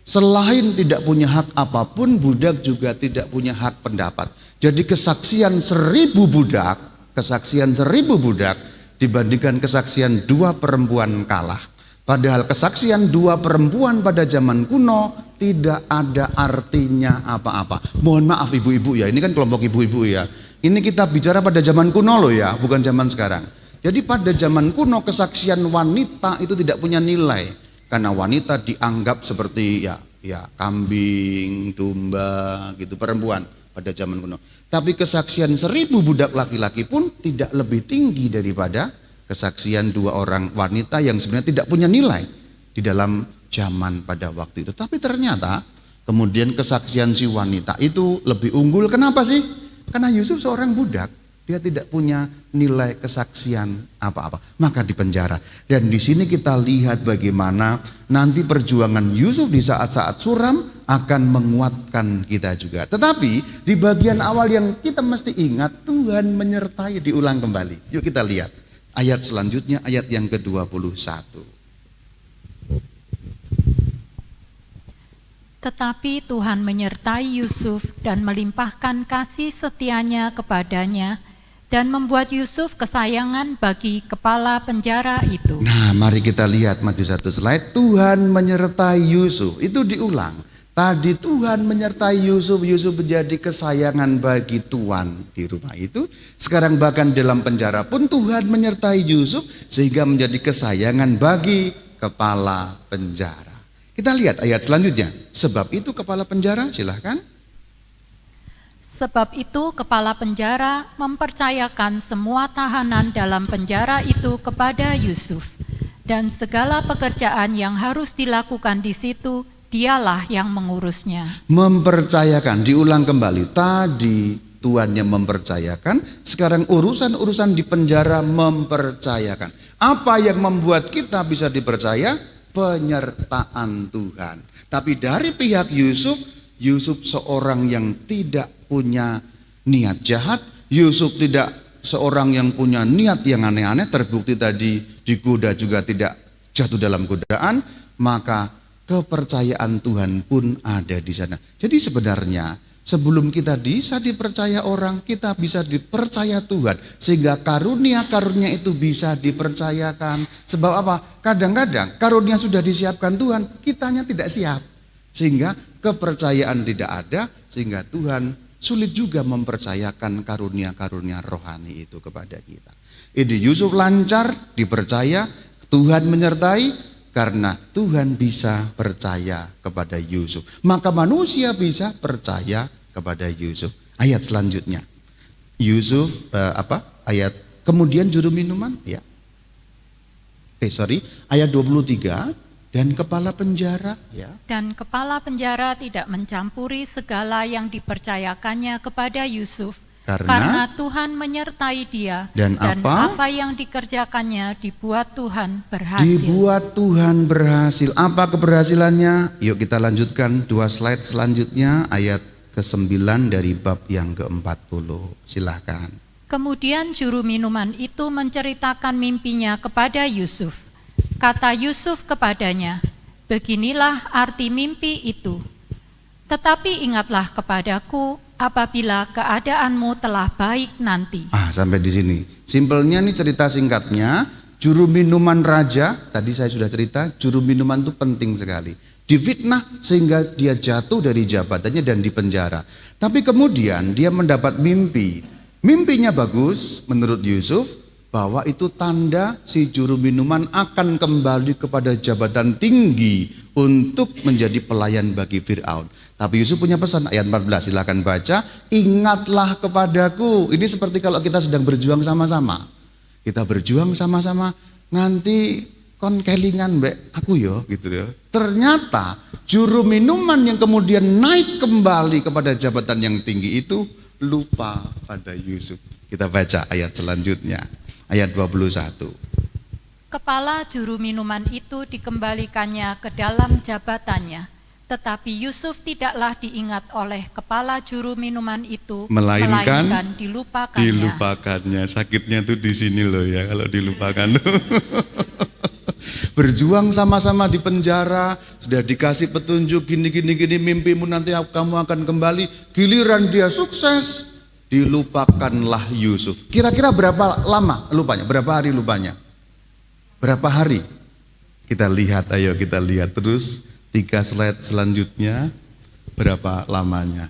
S3: selain tidak punya hak apapun, budak juga tidak punya hak pendapat. Jadi kesaksian 1000 budak dibandingkan kesaksian 2 perempuan kalah. Padahal kesaksian 2 perempuan pada zaman kuno tidak ada artinya apa-apa. Mohon maaf ibu-ibu ya, ini kan kelompok ibu-ibu ya. Ini kita bicara pada zaman kuno loh ya, bukan zaman sekarang. Jadi pada zaman kuno kesaksian wanita itu tidak punya nilai. Karena wanita dianggap seperti ya kambing, domba gitu, perempuan pada zaman kuno. Tapi kesaksian 1000 budak laki-laki pun tidak lebih tinggi daripada kesaksian 2 orang wanita yang sebenarnya tidak punya nilai di dalam zaman pada waktu itu. Tapi ternyata kemudian kesaksian si wanita itu lebih unggul. Kenapa sih? Karena Yusuf seorang budak. Dia tidak punya nilai kesaksian apa-apa, maka dipenjara. Dan di sini kita lihat bagaimana nanti perjuangan Yusuf di saat-saat suram akan menguatkan kita juga. Tetapi di bagian awal yang kita mesti ingat, Tuhan menyertai, diulang kembali. Yuk kita lihat ayat selanjutnya, ayat yang ke-21.
S4: Tetapi Tuhan menyertai Yusuf dan melimpahkan kasih setianya kepadanya, dan membuat Yusuf kesayangan bagi kepala penjara itu.
S3: Nah, mari kita lihat maju satu slide. Tuhan menyertai Yusuf, itu diulang. Tadi Tuhan menyertai Yusuf, Yusuf menjadi kesayangan bagi Tuhan di rumah itu. Sekarang bahkan dalam penjara pun Tuhan menyertai Yusuf sehingga menjadi kesayangan bagi kepala penjara. Kita lihat ayat selanjutnya. Sebab itu kepala penjara, silahkan.
S4: Sebab itu kepala penjara mempercayakan semua tahanan dalam penjara itu kepada Yusuf, dan segala pekerjaan yang harus dilakukan di situ dialah yang mengurusnya.
S3: Mempercayakan, diulang kembali. Tadi Tuhan yang mempercayakan, sekarang urusan-urusan di penjara mempercayakan. Apa yang membuat kita bisa dipercaya? Penyertaan Tuhan. Tapi dari pihak Yusuf seorang yang tidak punya niat jahat. Yusuf tidak seorang yang punya niat yang aneh-aneh. Terbukti tadi digoda juga tidak jatuh dalam godaan. Maka kepercayaan Tuhan pun ada di sana. Jadi sebenarnya sebelum kita bisa dipercaya orang, kita bisa dipercaya Tuhan. Sehingga karunia-karunia itu bisa dipercayakan. Sebab apa? Kadang-kadang karunia sudah disiapkan Tuhan, kitanya tidak siap. Sehingga kepercayaan tidak ada, sehingga Tuhan sulit juga mempercayakan karunia-karunia rohani itu kepada kita. Ini Yusuf lancar, dipercaya, Tuhan menyertai, karena Tuhan bisa percaya kepada Yusuf. Maka manusia bisa percaya kepada Yusuf. Ayat selanjutnya. Yusuf, ayat kemudian juru minuman, ya. Ayat 23. Dan kepala penjara, ya.
S4: Dan kepala penjara tidak mencampuri segala yang dipercayakannya kepada Yusuf, karena Tuhan menyertai dia, dan apa yang dikerjakannya dibuat Tuhan berhasil.
S3: Dibuat Tuhan berhasil. Apa keberhasilannya? Yuk kita lanjutkan 2 slide selanjutnya, ayat ke-9 dari bab yang ke-40. Silahkan.
S4: Kemudian juru minuman itu menceritakan mimpinya kepada Yusuf. Kata Yusuf kepadanya, beginilah arti mimpi itu. Tetapi ingatlah kepadaku apabila keadaanmu telah baik nanti.
S3: Sampai di sini. Simpelnya nih cerita singkatnya, juru minuman raja, tadi saya sudah cerita, juru minuman itu penting sekali. Difitnah sehingga dia jatuh dari jabatannya dan dipenjara. Tapi kemudian dia mendapat mimpi. Mimpinya bagus menurut Yusuf, bahwa itu tanda si juru minuman akan kembali kepada jabatan tinggi untuk menjadi pelayan bagi Fir'aun. Tapi Yusuf punya pesan, ayat 14, silakan baca. Ingatlah kepadaku. Ini seperti kalau kita sedang berjuang sama-sama. Kita berjuang sama-sama, nanti kon kelingan mbak aku yo gitu ya. Ternyata juru minuman yang kemudian naik kembali kepada jabatan yang tinggi itu lupa pada Yusuf. Kita baca ayat selanjutnya. Ayat 21.
S4: Kepala juru minuman itu dikembalikannya ke dalam jabatannya, tetapi Yusuf tidaklah diingat oleh kepala juru minuman itu, melainkan dilupakannya. Sakitnya tuh di sini loh ya, kalau dilupakan.
S3: Berjuang sama-sama di penjara, sudah dikasih petunjuk gini mimpimu nanti kamu akan kembali, giliran dia sukses, dilupakanlah Yusuf. Kira-kira berapa lama lupanya? Berapa hari lupanya? Berapa hari? Kita lihat, ayo kita lihat terus 3 slide selanjutnya. Berapa lamanya?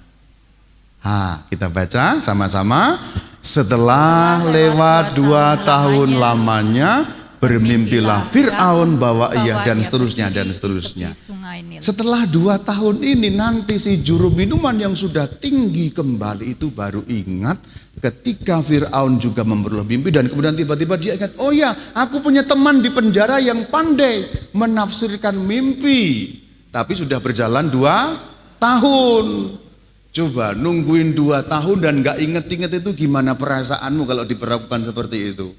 S3: Kita baca sama-sama. Setelah lewat 2 tahun lamanya, bermimpilah Fir'aun bahwa ia dan seterusnya. Setelah 2 tahun ini nanti si juru minuman yang sudah tinggi kembali itu baru ingat ketika Fir'aun juga memperoleh mimpi dan kemudian tiba-tiba dia ingat, oh ya, aku punya teman di penjara yang pandai menafsirkan mimpi. Tapi sudah berjalan 2 tahun. Coba nungguin 2 tahun dan gak inget-inget itu gimana perasaanmu kalau diperlakukan seperti itu?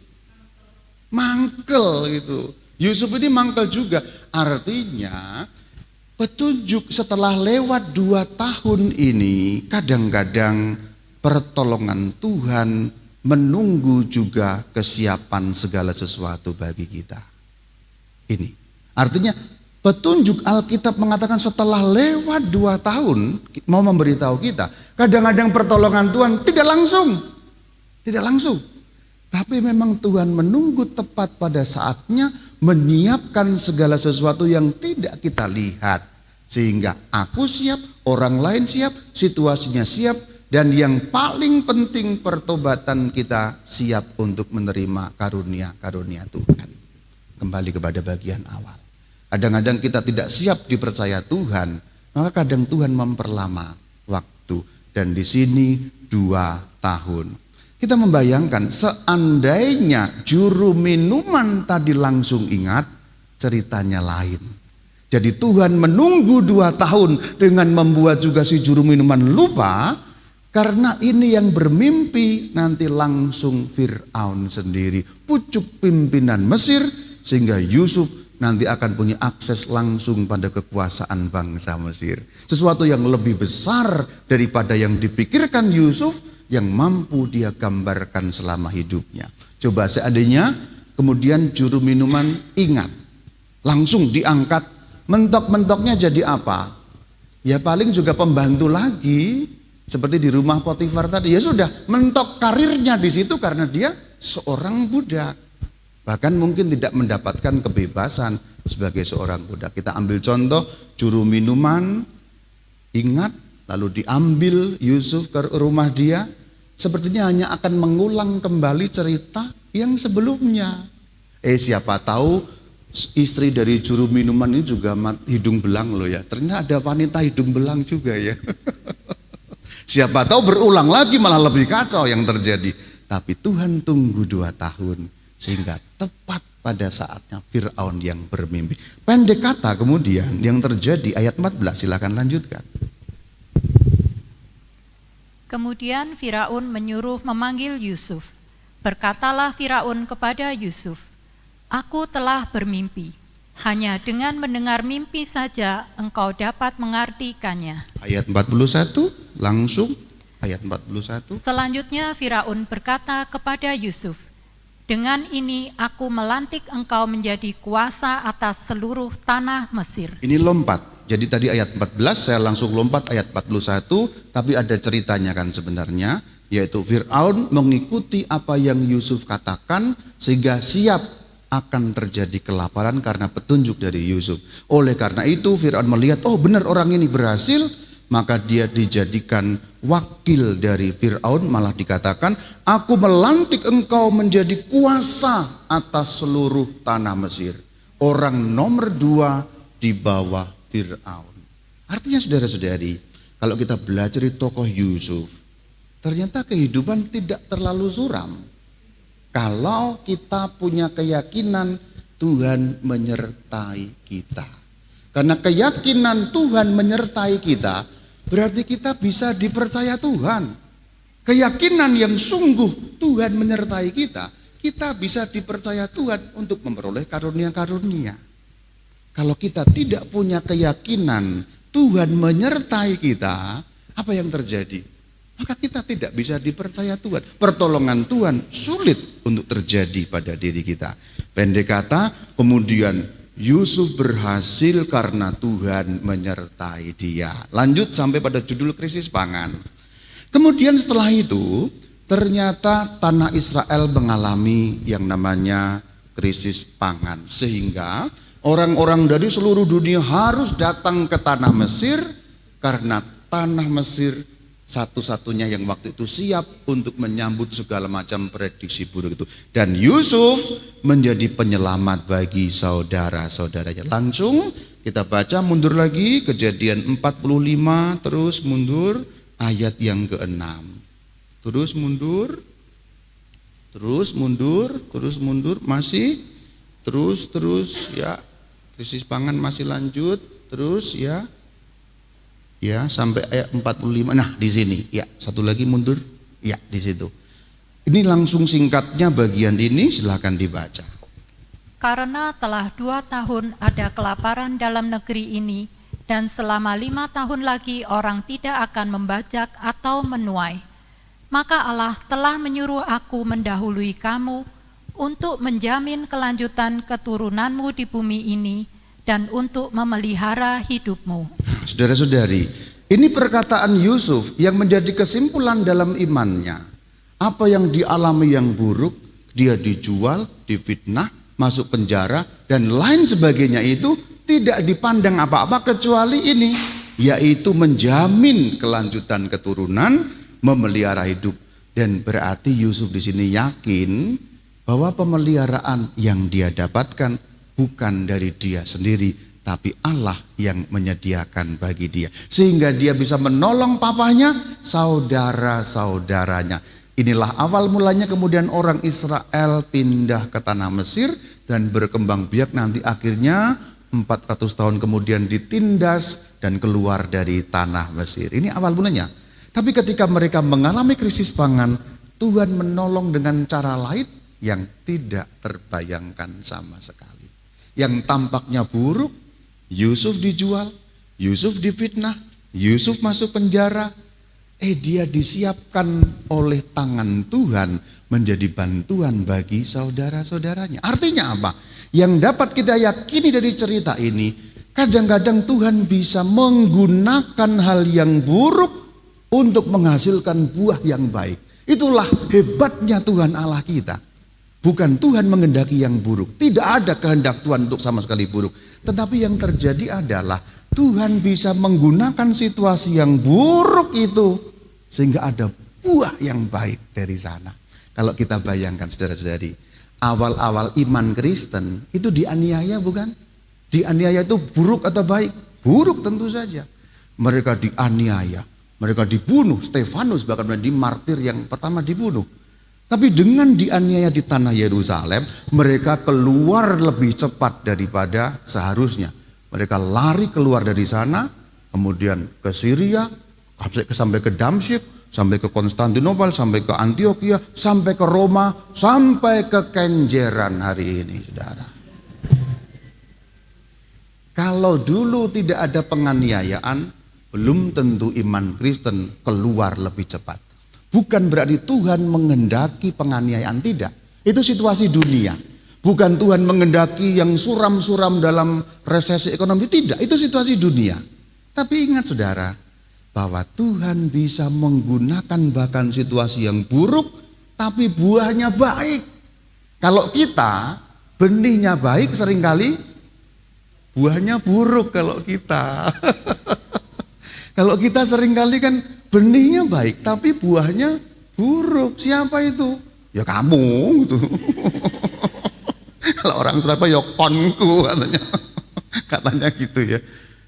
S3: Mangkel gitu. Yusuf ini mangkel juga. Artinya petunjuk setelah lewat 2 tahun ini kadang-kadang pertolongan Tuhan menunggu juga kesiapan segala sesuatu bagi kita. Ini artinya petunjuk Alkitab mengatakan setelah lewat 2 tahun mau memberitahu kita, kadang-kadang pertolongan Tuhan tidak langsung. Tapi memang Tuhan menunggu tepat pada saatnya menyiapkan segala sesuatu yang tidak kita lihat. Sehingga aku siap, orang lain siap, situasinya siap, dan yang paling penting pertobatan kita siap untuk menerima karunia-karunia Tuhan. Kembali kepada bagian awal. Kadang-kadang kita tidak siap dipercaya Tuhan, maka kadang Tuhan memperlama waktu. Dan di sini 2 tahun. Kita membayangkan seandainya juru minuman tadi langsung ingat, ceritanya lain. Jadi Tuhan menunggu 2 tahun dengan membuat juga si juru minuman lupa. Karena ini yang bermimpi nanti langsung Fir'aun sendiri, pucuk pimpinan Mesir, sehingga Yusuf nanti akan punya akses langsung pada kekuasaan bangsa Mesir. Sesuatu yang lebih besar daripada yang dipikirkan Yusuf, yang mampu dia gambarkan selama hidupnya. Coba seandainya kemudian juru minuman ingat, langsung diangkat, mentok-mentoknya jadi apa? Ya paling juga pembantu lagi. Seperti di rumah Potifar tadi, ya sudah mentok karirnya di situ karena dia seorang budak. Bahkan mungkin tidak mendapatkan kebebasan sebagai seorang budak. Kita ambil contoh juru minuman, ingat lalu diambil Yusuf ke rumah dia, sepertinya hanya akan mengulang kembali cerita yang sebelumnya. Siapa tahu istri dari juru minuman ini juga hidung belang loh ya. Ternyata ada wanita hidung belang juga ya. Siapa tahu berulang lagi malah lebih kacau yang terjadi. Tapi Tuhan tunggu 2 tahun sehingga tepat pada saatnya Fir'aun yang bermimpi. Pendek kata kemudian yang terjadi ayat 14, silakan lanjutkan.
S4: Kemudian Firaun menyuruh memanggil Yusuf. Berkatalah Firaun kepada Yusuf, "Aku telah bermimpi. Hanya dengan mendengar mimpi saja engkau dapat mengartikannya."
S3: Ayat 41, langsung ayat 41.
S4: Selanjutnya Firaun berkata kepada Yusuf, "Dengan ini aku melantik engkau menjadi kuasa atas seluruh tanah Mesir."
S3: Ini lompat. Jadi tadi ayat 14, saya langsung lompat ayat 41, tapi ada ceritanya kan sebenarnya, yaitu Fir'aun mengikuti apa yang Yusuf katakan sehingga siap akan terjadi kelaparan karena petunjuk dari Yusuf. Oleh karena itu Fir'aun melihat, oh benar orang ini berhasil, maka dia dijadikan wakil dari Fir'aun, malah dikatakan, aku melantik engkau menjadi kuasa atas seluruh tanah Mesir. Orang nomor 2 di bawah Fir'aun. Artinya saudara-saudari, kalau kita belajar di tokoh Yusuf, ternyata kehidupan tidak terlalu suram. Kalau kita punya keyakinan Tuhan menyertai kita. Karena keyakinan Tuhan menyertai kita, berarti kita bisa dipercaya Tuhan. Keyakinan yang sungguh Tuhan menyertai kita, kita bisa dipercaya Tuhan untuk memperoleh karunia-karunia. Kalau kita tidak punya keyakinan Tuhan menyertai kita, apa yang terjadi? Maka kita tidak bisa dipercaya Tuhan. Pertolongan Tuhan sulit untuk terjadi pada diri kita. Pendek kata, kemudian Yusuf berhasil karena Tuhan menyertai dia. Lanjut sampai pada judul krisis pangan. Kemudian setelah itu, ternyata tanah Israel mengalami yang namanya krisis pangan. Sehingga orang-orang dari seluruh dunia harus datang ke tanah Mesir, karena tanah Mesir satu-satunya yang waktu itu siap untuk menyambut segala macam prediksi buruk itu. Dan Yusuf menjadi penyelamat bagi saudara-saudaranya. Langsung kita baca mundur lagi, Kejadian 45, terus mundur ayat yang ke-6. terus mundur, terus mundur, terus mundur, masih terus ya. Krisis pangan masih lanjut, terus ya sampai ayat 45. Nah di sini ya, satu lagi mundur ya, di situ. Ini langsung singkatnya bagian ini, silakan dibaca.
S4: Karena telah 2 tahun ada kelaparan dalam negeri ini, dan selama 5 tahun lagi orang tidak akan membajak atau menuai, maka Allah telah menyuruh aku mendahului kamu untuk menjamin kelanjutan keturunanmu di bumi ini dan untuk memelihara hidupmu.
S3: Saudara-saudari, ini perkataan Yusuf yang menjadi kesimpulan dalam imannya. Apa yang dialami yang buruk, dia dijual, difitnah, masuk penjara, dan lain sebagainya itu tidak dipandang apa-apa kecuali ini, yaitu menjamin kelanjutan keturunan, memelihara hidup. Dan berarti Yusuf di sini yakin bahwa pemeliharaan yang dia dapatkan bukan dari dia sendiri, tapi Allah yang menyediakan bagi dia. Sehingga dia bisa menolong papanya, saudara-saudaranya. Inilah awal mulanya kemudian orang Israel pindah ke tanah Mesir dan berkembang biak, nanti akhirnya 400 tahun kemudian ditindas dan keluar dari tanah Mesir. Ini awal mulanya. Tapi ketika mereka mengalami krisis pangan, Tuhan menolong dengan cara lain yang tidak terbayangkan sama sekali. Yang tampaknya buruk, Yusuf dijual, Yusuf difitnah, Yusuf masuk penjara. Dia disiapkan oleh tangan Tuhan menjadi bantuan bagi saudara-saudaranya. Artinya apa? Yang dapat kita yakini dari cerita ini, kadang-kadang Tuhan bisa menggunakan hal yang buruk untuk menghasilkan buah yang baik. Itulah hebatnya Tuhan Allah kita. Bukan Tuhan menghendaki yang buruk. Tidak ada kehendak Tuhan untuk sama sekali buruk. Tetapi yang terjadi adalah Tuhan bisa menggunakan situasi yang buruk itu sehingga ada buah yang baik dari sana. Kalau kita bayangkan saudara-saudari, awal-awal iman Kristen itu dianiaya bukan? Dianiaya itu buruk atau baik? Buruk tentu saja. Mereka dianiaya, mereka dibunuh. Stefanus bahkan menjadi martir yang pertama dibunuh. Tapi dengan dianiaya di tanah Yerusalem, mereka keluar lebih cepat daripada seharusnya. Mereka lari keluar dari sana, kemudian ke Syria, sampai ke Damsyik, sampai ke Konstantinopel, sampai ke Antioquia, sampai ke Roma, sampai ke Kenjeran hari ini, saudara. Kalau dulu tidak ada penganiayaan, belum tentu iman Kristen keluar lebih cepat. Bukan berarti Tuhan menghendaki penganiayaan, tidak. Itu situasi dunia. Bukan Tuhan menghendaki yang suram-suram dalam resesi ekonomi, tidak. Itu situasi dunia. Tapi ingat saudara, bahwa Tuhan bisa menggunakan bahkan situasi yang buruk, tapi buahnya baik. Kalau kita, benihnya baik seringkali, buahnya buruk kalau kita. Kalau kita seringkali kan benihnya baik, tapi buahnya buruk. Siapa itu? Ya kamu gitu. Kalau orang Surabaya, ya konku katanya. Katanya gitu ya.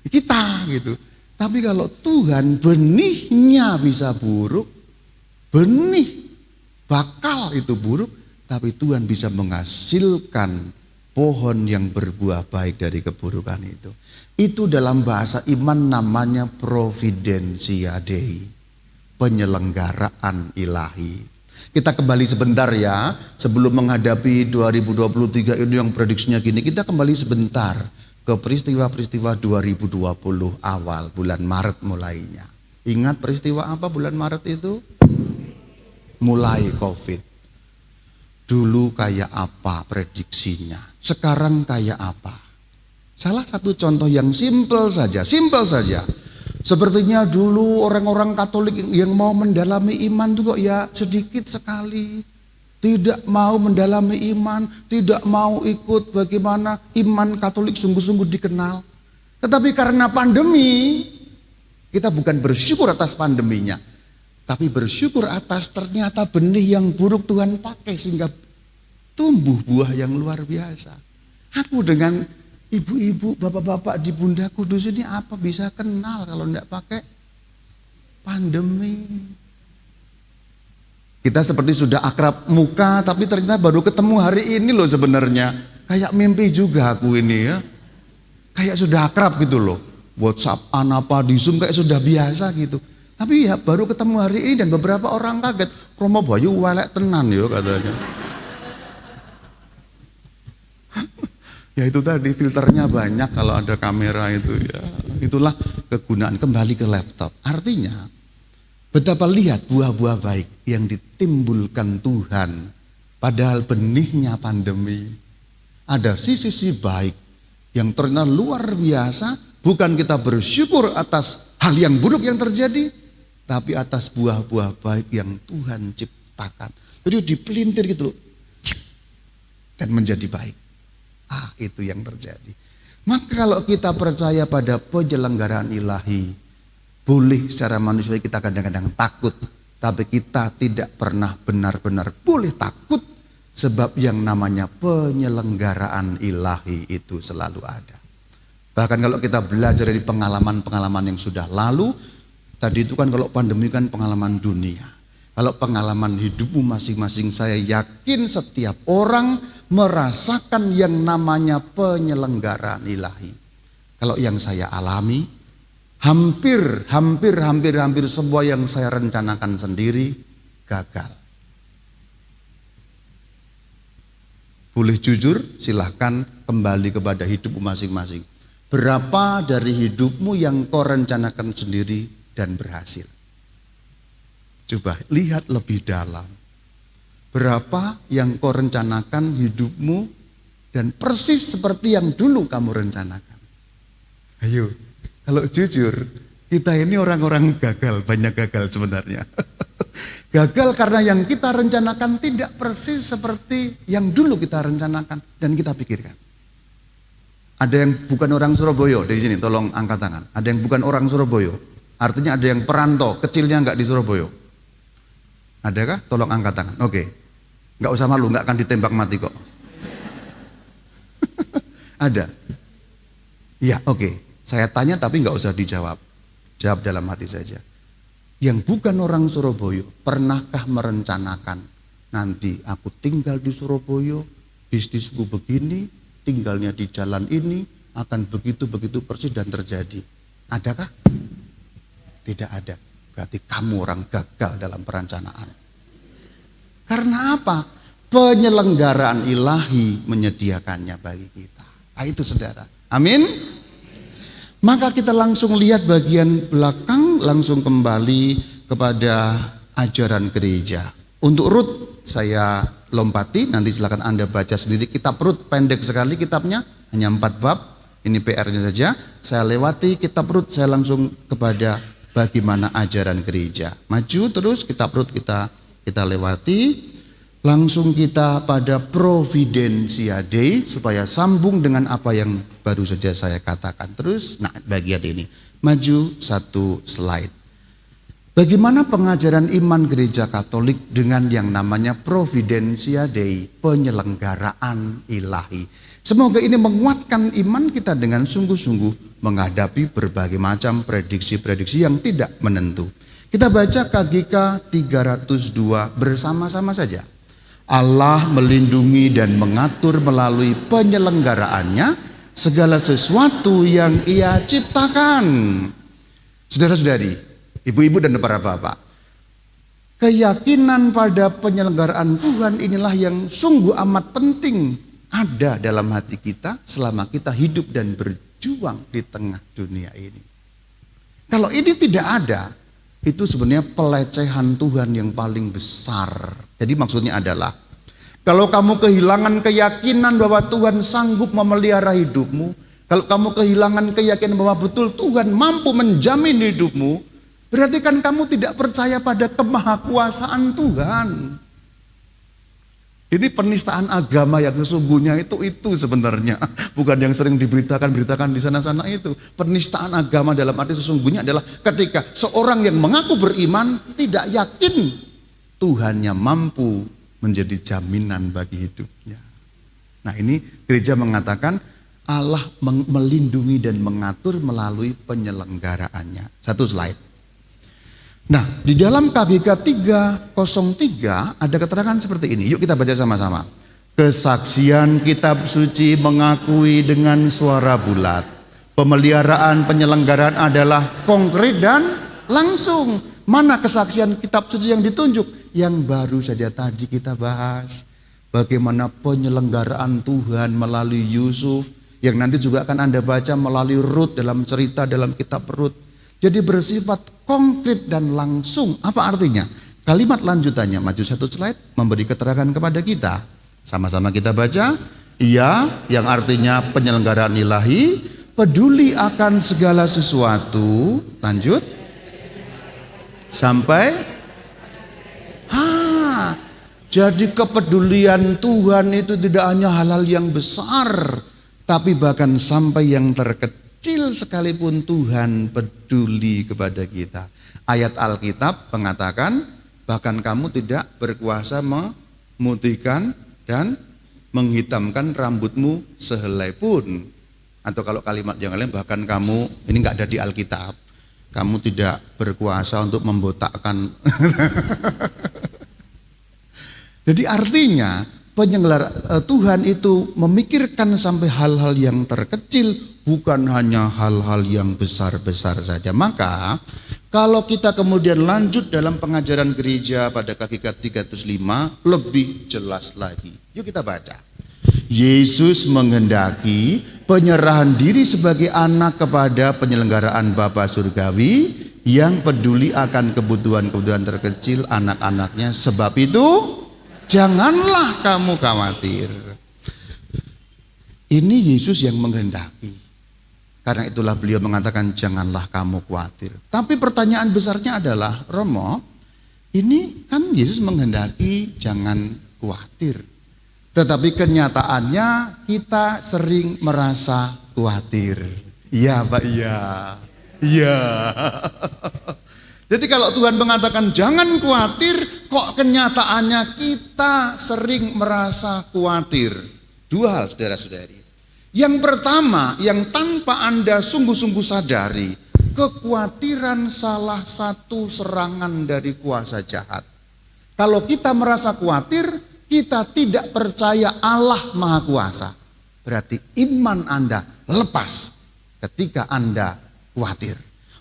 S3: Kita gitu. Tapi kalau Tuhan, benihnya bisa buruk, benih bakal itu buruk, tapi Tuhan bisa menghasilkan pohon yang berbuah baik dari keburukan itu. Itu dalam bahasa iman namanya providentia Dei, penyelenggaraan ilahi. Kita kembali sebentar ya, sebelum menghadapi 2023 ini yang prediksinya gini, kita kembali sebentar ke peristiwa-peristiwa 2020 awal, bulan Maret mulainya. Ingat peristiwa apa bulan Maret itu? Mulai COVID. Dulu kayak apa prediksinya, sekarang kayak apa? Salah satu contoh yang simpel saja. Sepertinya dulu orang-orang Katolik yang mau mendalami iman itu kok ya sedikit sekali. Tidak mau mendalami iman, tidak mau ikut bagaimana iman Katolik sungguh-sungguh dikenal. Tetapi karena pandemi, kita bukan bersyukur atas pandeminya, tapi bersyukur atas ternyata benih yang buruk Tuhan pakai sehingga tumbuh buah yang luar biasa. Aku dengan ibu-ibu, bapak-bapak di Bunda Kudus ini apa bisa kenal kalau tidak pakai pandemi? Kita seperti sudah akrab muka, tapi ternyata baru ketemu hari ini loh sebenarnya. Kayak mimpi juga aku ini ya. Kayak sudah akrab gitu loh. WhatsApp-an apa di Zoom kayak sudah biasa gitu. Tapi ya baru ketemu hari ini dan beberapa orang kaget. Romo Bayu welek tenan ya katanya. Ya itu tadi filternya banyak kalau ada kamera itu ya. Itulah kegunaan, kembali ke laptop. Artinya betapa lihat buah-buah baik yang ditimbulkan Tuhan. Padahal benihnya pandemi. Ada sisi-sisi baik yang ternyata luar biasa. Bukan kita bersyukur atas hal yang buruk yang terjadi, tapi atas buah-buah baik yang Tuhan ciptakan. Jadi dipelintir gitu loh, dan menjadi baik. Itu yang terjadi. Maka kalau kita percaya pada penyelenggaraan ilahi, boleh secara manusia kita kadang-kadang takut, tapi kita tidak pernah benar-benar boleh takut, sebab yang namanya penyelenggaraan ilahi itu selalu ada. Bahkan kalau kita belajar dari pengalaman-pengalaman yang sudah lalu, tadi itu kan kalau pandemi kan pengalaman dunia. Kalau pengalaman hidupmu masing-masing, saya yakin setiap orang merasakan yang namanya penyelenggaraan ilahi. Kalau yang saya alami, hampir semua yang saya rencanakan sendiri gagal. Boleh jujur, silahkan kembali kepada hidupmu masing-masing. Berapa dari hidupmu yang kau rencanakan sendiri dan berhasil? Coba lihat lebih dalam. Berapa yang kau rencanakan hidupmu dan persis seperti yang dulu kamu rencanakan? Ayo, kalau jujur, kita ini orang-orang gagal, banyak gagal sebenarnya. Gagal karena yang kita rencanakan tidak persis seperti yang dulu kita rencanakan dan kita pikirkan. Ada yang bukan orang Surabaya dari sini, tolong angkat tangan. Ada yang bukan orang Surabaya, artinya ada yang perantau, kecilnya enggak di Surabaya. Adakah? Tolong angkat tangan. Oke, enggak usah malu, enggak akan ditembak mati kok. Ada? Ya, oke. Saya tanya tapi enggak usah dijawab. Jawab dalam hati saja. Yang bukan orang Surabaya, pernahkah merencanakan nanti aku tinggal di Surabaya, bisnisku begini, tinggalnya di jalan ini, akan begitu-begitu persis dan terjadi? Adakah? Tidak ada. Berarti kamu orang gagal dalam perencanaan. Karena apa? Penyelenggaraan ilahi menyediakannya bagi kita. Itu saudara. Amin. Maka kita langsung lihat bagian belakang, langsung kembali kepada ajaran gereja. Untuk Rut saya lompati, nanti silakan Anda baca sendiri. Kitab Rut pendek sekali kitabnya, hanya 4 bab. Ini PR-nya saja. Saya lewati kitab Rut, saya langsung kepada bagaimana ajaran gereja. Maju terus kitab Rut kita lewati. Langsung kita pada Providentia Dei supaya sambung dengan apa yang baru saja saya katakan. Terus, bagian ini. Maju 1 slide. Bagaimana pengajaran iman gereja Katolik dengan yang namanya Providentia Dei, penyelenggaraan ilahi. Semoga ini menguatkan iman kita dengan sungguh-sungguh menghadapi berbagai macam prediksi-prediksi yang tidak menentu. Kita baca KGK 302 bersama-sama saja. Allah melindungi dan mengatur melalui penyelenggaraannya segala sesuatu yang Ia ciptakan. Saudara-saudari, ibu-ibu dan para bapak, keyakinan pada penyelenggaraan Tuhan inilah yang sungguh amat penting ada dalam hati kita selama kita hidup dan berjuang di tengah dunia ini. Kalau ini tidak ada, itu sebenarnya pelecehan Tuhan yang paling besar. Jadi maksudnya adalah, kalau kamu kehilangan keyakinan bahwa Tuhan sanggup memelihara hidupmu, kalau kamu kehilangan keyakinan bahwa betul Tuhan mampu menjamin hidupmu, berarti kan kamu tidak percaya pada kemahakuasaan Tuhan. Ini penistaan agama yang sesungguhnya itu sebenarnya. Bukan yang sering diberitakan di sana-sana itu. Penistaan agama dalam arti sesungguhnya adalah ketika seorang yang mengaku beriman tidak yakin Tuhannya mampu menjadi jaminan bagi hidupnya. Nah, ini gereja mengatakan Allah melindungi dan mengatur melalui penyelenggaraannya. 1 slide. Nah, di dalam KGK 303 ada keterangan seperti ini. Yuk kita baca sama-sama. Kesaksian kitab suci mengakui dengan suara bulat. Pemeliharaan penyelenggaraan adalah konkret dan langsung. Mana kesaksian kitab suci yang ditunjuk? Yang baru saja tadi kita bahas. Bagaimana penyelenggaraan Tuhan melalui Yusuf. Yang nanti juga akan Anda baca melalui Rut dalam cerita dalam kitab Rut. Jadi bersifat konkret dan langsung. Apa artinya? Kalimat lanjutannya, maju satu slide, memberi keterangan kepada kita. Sama-sama kita baca. Ia yang artinya penyelenggaraan ilahi, peduli akan segala sesuatu. Lanjut. Sampai jadi kepedulian Tuhan itu tidak hanya hal-hal yang besar, tapi bahkan sampai yang terkecil sekalipun Tuhan peduli kepada kita. Ayat Alkitab mengatakan, bahkan kamu tidak berkuasa memutihkan dan menghitamkan rambutmu sehelai pun. Atau kalau kalimat yang lain, bahkan kamu, ini enggak ada di Alkitab, kamu tidak berkuasa untuk membotakkan. Jadi artinya Tuhan itu memikirkan sampai hal-hal yang terkecil, bukan hanya hal-hal yang besar-besar saja. Maka kalau kita kemudian lanjut dalam pengajaran gereja pada KGK 305 lebih jelas lagi. Yuk kita baca. Yesus menghendaki penyerahan diri sebagai anak kepada penyelenggaraan Bapa Surgawi yang peduli akan kebutuhan-kebutuhan terkecil anak-anaknya. Sebab itu janganlah kamu khawatir. Ini Yesus yang menghendaki. Karena itulah beliau mengatakan janganlah kamu khawatir. Tapi pertanyaan besarnya adalah, Romo, ini kan Yesus menghendaki jangan khawatir. Tetapi kenyataannya kita sering merasa khawatir. Iya Pak, iya. Iya. Jadi kalau Tuhan mengatakan jangan khawatir, kok kenyataannya kita sering merasa khawatir. Dua hal saudara-saudari. Yang pertama, yang tanpa Anda sungguh-sungguh sadari, kekhawatiran salah satu serangan dari kuasa jahat. Kalau kita merasa khawatir, kita tidak percaya Allah Maha Kuasa. Berarti iman Anda lepas ketika Anda khawatir.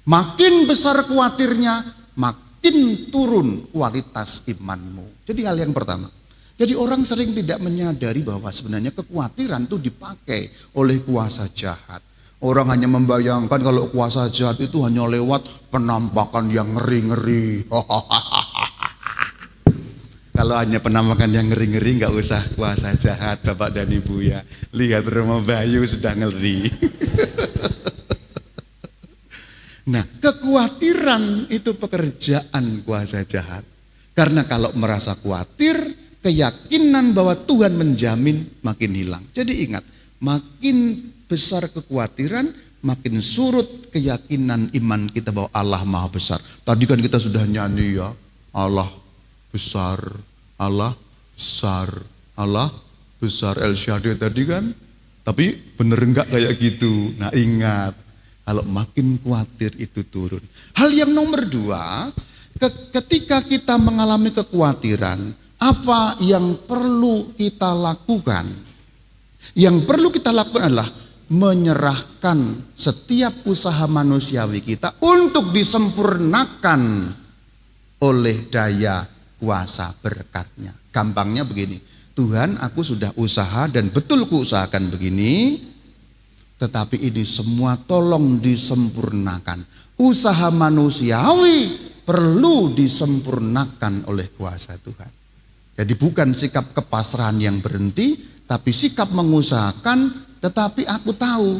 S3: Makin besar khawatirnya, makin turun kualitas imanmu. Jadi hal yang pertama. Jadi orang sering tidak menyadari bahwa sebenarnya kekhawatiran itu dipakai oleh kuasa jahat. Orang hanya membayangkan kalau kuasa jahat itu hanya lewat penampakan yang ngeri-ngeri. Kalau hanya penampakan yang ngeri-ngeri, nggak usah kuasa jahat Bapak dan Ibu ya. Lihat Romo Bayu sudah ngeri. Nah, kekhawatiran itu pekerjaan kuasa jahat. Karena kalau merasa khawatir, keyakinan bahwa Tuhan menjamin makin hilang. Jadi ingat, makin besar kekhawatiran, makin surut keyakinan iman kita bahwa Allah Maha Besar. Tadi kan kita sudah nyanyi ya, Allah besar, Allah besar, Allah besar, El Shaddai tadi kan. Tapi bener enggak kayak gitu? Nah ingat, kalau makin khawatir itu turun. Hal yang nomor dua, ketika kita mengalami kekhawatiran, apa yang perlu kita lakukan? Yang perlu kita lakukan adalah menyerahkan setiap usaha manusiawi kita untuk disempurnakan oleh daya kuasa berkatnya. Gampangnya begini, Tuhan aku sudah usaha dan betul kuusahakan begini, tetapi ini semua tolong disempurnakan. Usaha manusiawi perlu disempurnakan oleh kuasa Tuhan. Jadi bukan sikap kepasrahan yang berhenti, tapi sikap mengusahakan, tetapi aku tahu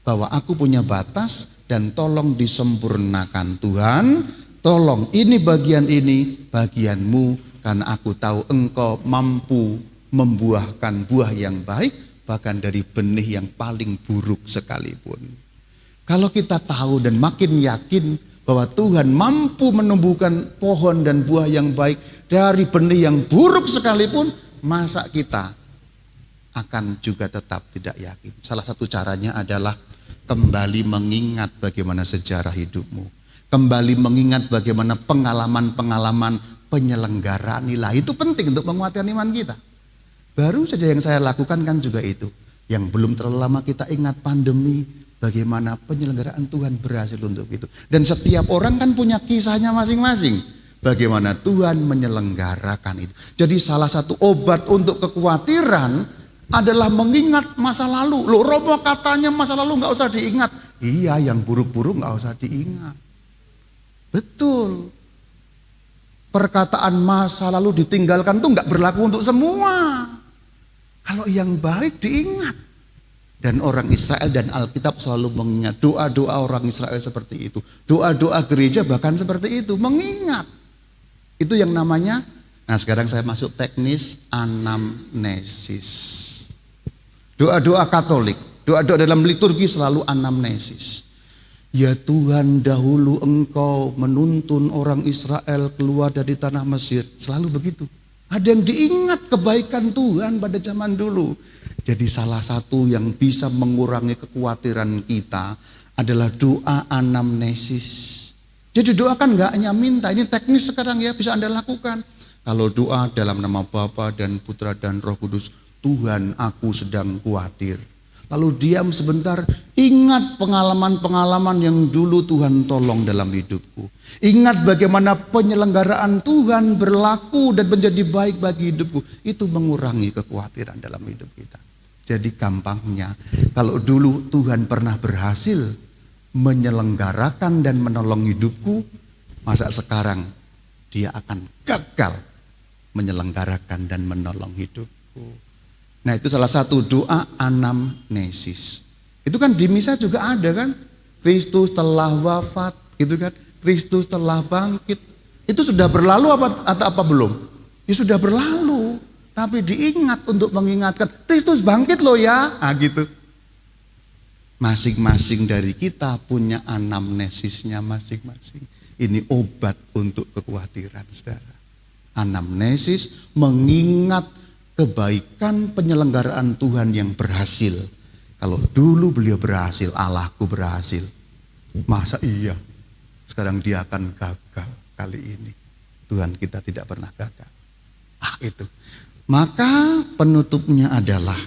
S3: bahwa aku punya batas dan tolong disempurnakan Tuhan. Tolong ini bagianmu, karena aku tahu engkau mampu membuahkan buah yang baik, bahkan dari benih yang paling buruk sekalipun. Kalau kita tahu dan makin yakin bahwa Tuhan mampu menumbuhkan pohon dan buah yang baik dari benih yang buruk sekalipun, masa kita akan juga tetap tidak yakin. Salah satu caranya adalah kembali mengingat bagaimana sejarah hidupmu. kembali mengingat bagaimana pengalaman-pengalaman penyelenggaraan ilahi. Itu penting untuk menguatkan iman kita. Baru saja yang saya lakukan kan juga itu. Yang belum terlalu lama kita ingat pandemi, bagaimana penyelenggaraan Tuhan berhasil untuk itu. Dan setiap orang kan punya kisahnya masing-masing. Bagaimana Tuhan menyelenggarakan itu. Jadi salah satu obat untuk kekhawatiran adalah mengingat masa lalu. Loh, Romo katanya masa lalu nggak usah diingat. Iya, yang buruk-buruk nggak usah diingat. Betul. Perkataan masa lalu ditinggalkan itu nggak berlaku untuk semua. Kalau yang baik diingat. Dan orang Israel dan Alkitab selalu mengingat. Doa-doa orang Israel seperti itu. Doa-doa gereja bahkan seperti itu. Mengingat. Itu yang namanya, nah sekarang saya masuk teknis, anamnesis. Doa-doa Katolik, doa-doa dalam liturgi selalu anamnesis. Ya Tuhan, dahulu Engkau menuntun orang Israel keluar dari tanah Mesir. Selalu begitu. Ada yang diingat kebaikan Tuhan pada zaman dulu. Jadi salah satu yang bisa mengurangi kekhawatiran kita adalah doa anamnesis. Jadi doa kan gak hanya minta, ini teknis sekarang ya, bisa Anda lakukan. Kalau doa dalam nama Bapa dan Putra dan Roh Kudus, Tuhan aku sedang khawatir. Lalu diam sebentar, ingat pengalaman-pengalaman yang dulu Tuhan tolong dalam hidupku. Ingat bagaimana penyelenggaraan Tuhan berlaku dan menjadi baik bagi hidupku. Itu mengurangi kekhawatiran dalam hidup kita. Jadi gampangnya, kalau dulu Tuhan pernah berhasil menyelenggarakan dan menolong hidupku, masa sekarang dia akan gagal menyelenggarakan dan menolong hidupku. Nah, itu salah satu doa anamnesis. Itu kan di misa juga ada kan, Kristus telah wafat gitu kan, Kristus telah bangkit. Itu sudah berlalu atau apa belum? Ya sudah berlalu, tapi diingat untuk mengingatkan Kristus bangkit loh ya, gitu. Masing-masing dari kita punya anamnesisnya masing-masing. Ini obat untuk kekhawatiran, saudara. Anamnesis mengingat kebaikan penyelenggaraan Tuhan yang berhasil. Kalau dulu beliau berhasil, Allahku berhasil. Masa iya? Sekarang dia akan gagal kali ini. Tuhan kita tidak pernah gagal. Itu. Maka penutupnya adalah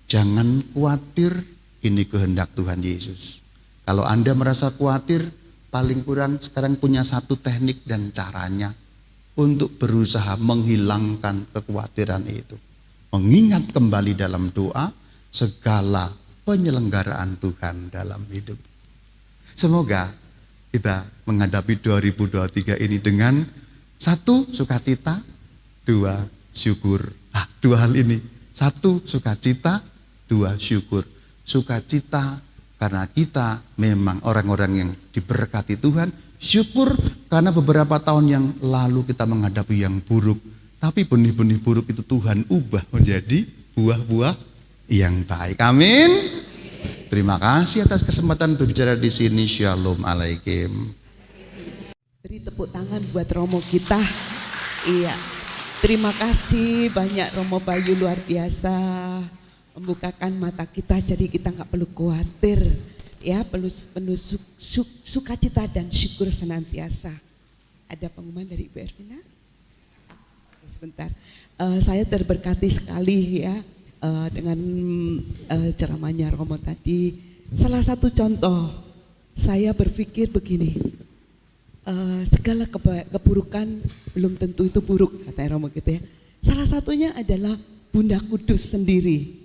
S3: jangan khawatir. Ini kehendak Tuhan Yesus. Kalau Anda merasa khawatir, paling kurang sekarang punya satu teknik dan caranya untuk berusaha menghilangkan kekhawatiran itu. Mengingat kembali dalam doa segala penyelenggaraan Tuhan dalam hidup. Semoga kita menghadapi 2023 ini dengan satu, sukacita, dua, syukur. Dua hal ini. Satu, sukacita, dua, syukur. Sukacita karena kita memang orang-orang yang diberkati Tuhan. Syukur karena beberapa tahun yang lalu kita menghadapi yang buruk. Tapi benih-benih buruk itu Tuhan ubah menjadi buah-buah yang baik. Amin. Terima kasih atas kesempatan berbicara di sini. Shalom alaikum.
S2: Beri tepuk tangan buat Romo kita. Iya. Terima kasih banyak Romo Bayu, luar biasa. Membukakan mata kita jadi kita nggak perlu khawatir, ya, penuh sukacita dan syukur senantiasa. Ada pengumuman dari Ibu Ervina? Sebentar, saya terberkati sekali ya dengan ceramahnya Romo tadi. Salah satu contoh, saya berpikir begini, segala keburukan belum tentu itu buruk, kata Romo gitu ya. Salah satunya adalah Bunda Kudus sendiri.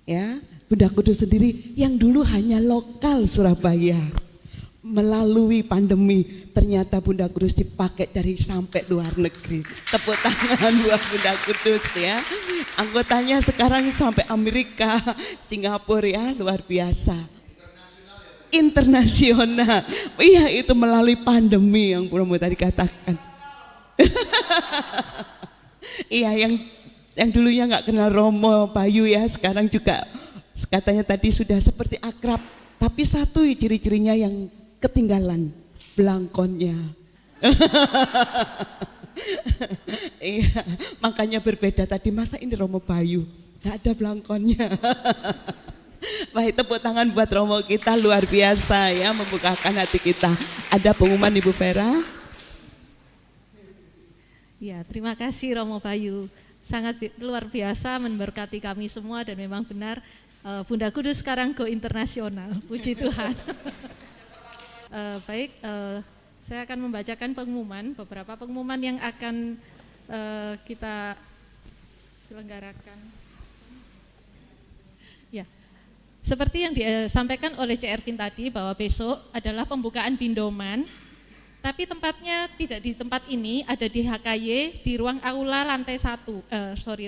S2: Ya, Bunda Kudus sendiri yang dulu hanya lokal Surabaya, melalui pandemi ternyata Bunda Kudus dipakai dari sampai luar negeri. Tepuk tangan buat Bunda Kudus ya. Anggotanya sekarang sampai Amerika, Singapura ya, luar biasa. Internasional. Iya, itu melalui pandemi yang Romo tadi katakan. Iya, yang dulunya nggak kenal Romo Bayu ya, sekarang juga katanya tadi sudah seperti akrab. Tapi satu ciri-cirinya yang ketinggalan, belangkonnya. Iya, makanya berbeda tadi. Masa ini Romo Bayu nggak ada belangkonnya. Baik, tepuk tangan buat Romo kita, luar biasa ya, membukakan hati kita. Ada pengumuman Ibu Vera?
S5: Ya, terima kasih Romo Bayu. Sangat luar biasa memberkati kami semua dan memang benar Bunda Kudus sekarang go internasional. Puji Tuhan. Saya akan membacakan beberapa pengumuman yang akan kita selenggarakan. Ya, seperti yang disampaikan oleh C. Ervin tadi bahwa besok adalah pembukaan Bindoman, tapi tempatnya tidak di tempat ini, ada di HKY di ruang aula lantai 1,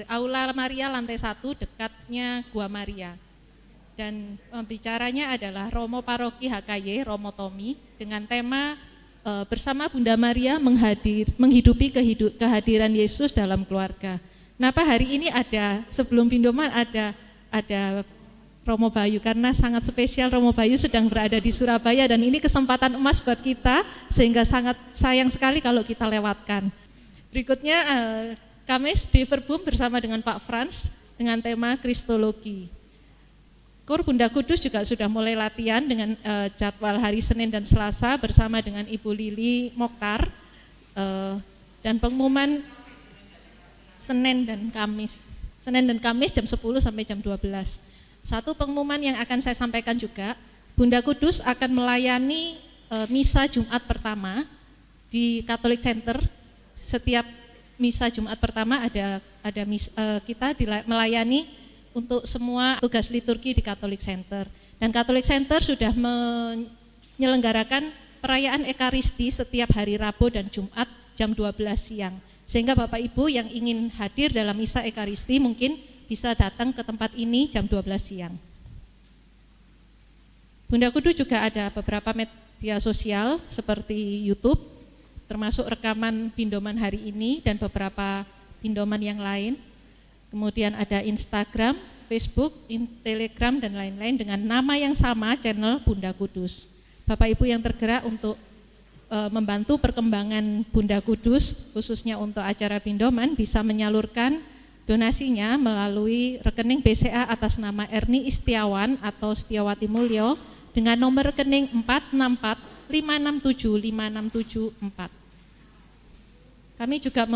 S5: aula Maria lantai 1 dekatnya Gua Maria. Dan pembicaranya adalah Romo Paroki HKY, Romo Tommy, dengan tema bersama Bunda Maria menghidupi kehadiran Yesus dalam keluarga. Kenapa hari ini ada, sebelum Bindoman ada Romo Bayu, karena sangat spesial Romo Bayu sedang berada di Surabaya dan ini kesempatan emas buat kita, sehingga sangat sayang sekali kalau kita lewatkan. Berikutnya Kamis di Verbum bersama dengan Pak Frans dengan tema Kristologi. Kur Bunda Kudus juga sudah mulai latihan dengan jadwal hari Senin dan Selasa bersama dengan Ibu Lili Mokhtar, dan pengumuman Senin dan Kamis jam 10 sampai jam 12. Satu pengumuman yang akan saya sampaikan juga, Bunda Kudus akan melayani misa Jumat pertama di Catholic Center. Setiap misa Jumat pertama kita melayani untuk semua tugas liturgi di Catholic Center. Dan Catholic Center sudah menyelenggarakan perayaan Ekaristi setiap hari Rabu dan Jumat jam 12 siang. Sehingga Bapak Ibu yang ingin hadir dalam misa Ekaristi mungkin bisa datang ke tempat ini jam 12 siang. Bunda Kudus juga ada beberapa media sosial seperti YouTube, termasuk rekaman Bindoman hari ini dan beberapa Bindoman yang lain. Kemudian ada Instagram, Facebook, Telegram dan lain-lain dengan nama yang sama, channel Bunda Kudus. Bapak Ibu yang tergerak untuk membantu perkembangan Bunda Kudus, khususnya untuk acara Bindoman, bisa menyalurkan donasinya melalui rekening BCA atas nama Erni Istiawan atau Setiawati Mulyo dengan nomor rekening 46456756744. Kami juga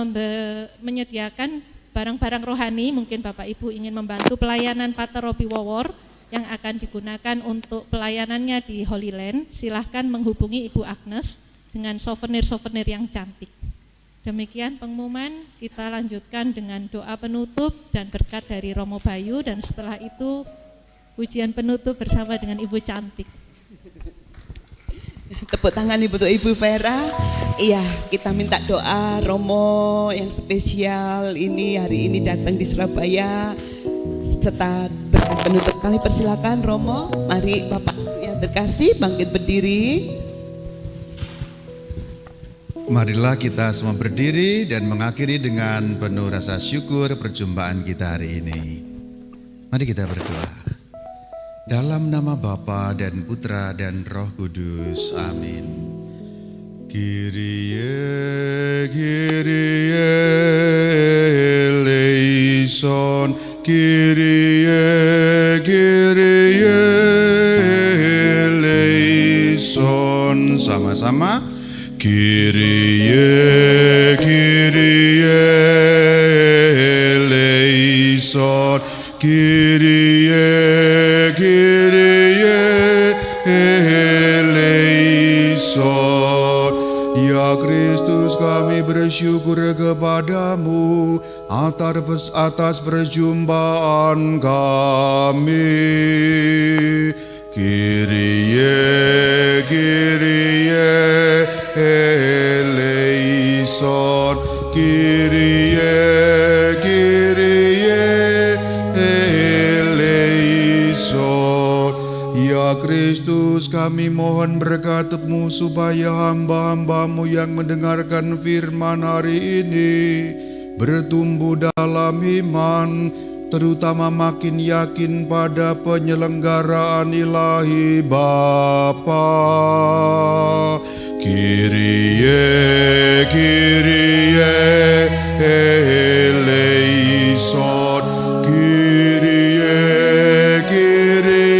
S5: menyediakan barang-barang rohani, mungkin Bapak Ibu ingin membantu pelayanan Pater Robi Wawor yang akan digunakan untuk pelayanannya di Holy Land, silahkan menghubungi Ibu Agnes dengan souvenir-souvenir yang cantik. Demikian pengumuman, kita lanjutkan dengan doa penutup dan berkat dari Romo Bayu, dan setelah itu pujian penutup bersama dengan Ibu Cantik.
S2: Tepuk tangan untuk Ibu Vera. Iya, kita minta doa Romo yang spesial ini hari ini datang di Surabaya. Serta berkat penutup kami persilakan Romo. Mari Bapak yang terkasih bangkit berdiri.
S3: Marilah kita semua berdiri dan mengakhiri dengan penuh rasa syukur perjumpaan kita hari ini. Mari kita berdoa. Dalam nama Bapa dan Putra dan Roh Kudus. Amin. Kyrie, Kyrie eleison. Kyrie, Kyrie eleison. Sama-sama. Kyrie, Kyrie eleison. Kyrie, Kyrie eleison. Ya Kristus, kami bersyukur kepadamu atas perjumpaan kami. Kyrie, Kyrie eleison. Kyrie, Kyrie eleison. Ya Kristus, kami mohon berkat-Mu supaya hamba-hamba-Mu yang mendengarkan firman hari ini bertumbuh dalam iman, terutama makin yakin pada penyelenggaraan ilahi Bapa. Kyrie, Kyrie eleison. Kyrie, Kyrie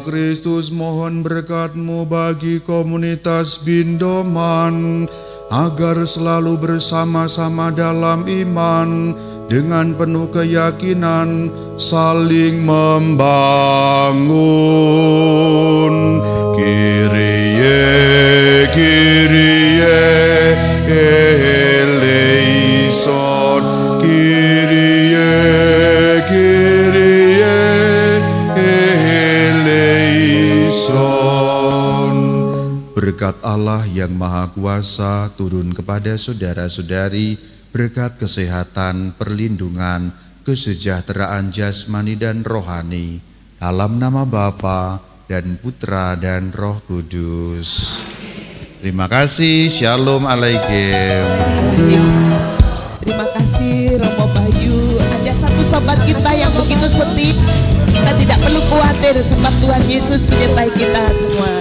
S6: Kristus, mohon berkat-Mu bagi komunitas Bindoman, agar selalu bersama-sama dalam iman, dengan penuh keyakinan, saling membangun. Kyrie, Kyrie, eleison. Kyrie, Kyrie, eleison. Berkat Allah yang Maha Kuasa turun kepada saudara-saudari, berkat kesehatan, perlindungan, kesejahteraan jasmani dan rohani, dalam nama Bapa dan Putra dan Roh Kudus. Terima kasih, Shalom Alaikum.
S2: Terima kasih Romo Bayu. Ada satu sobat kita yang begitu seperti kita tidak perlu khawatir sebab Tuhan Yesus menyertai kita semua.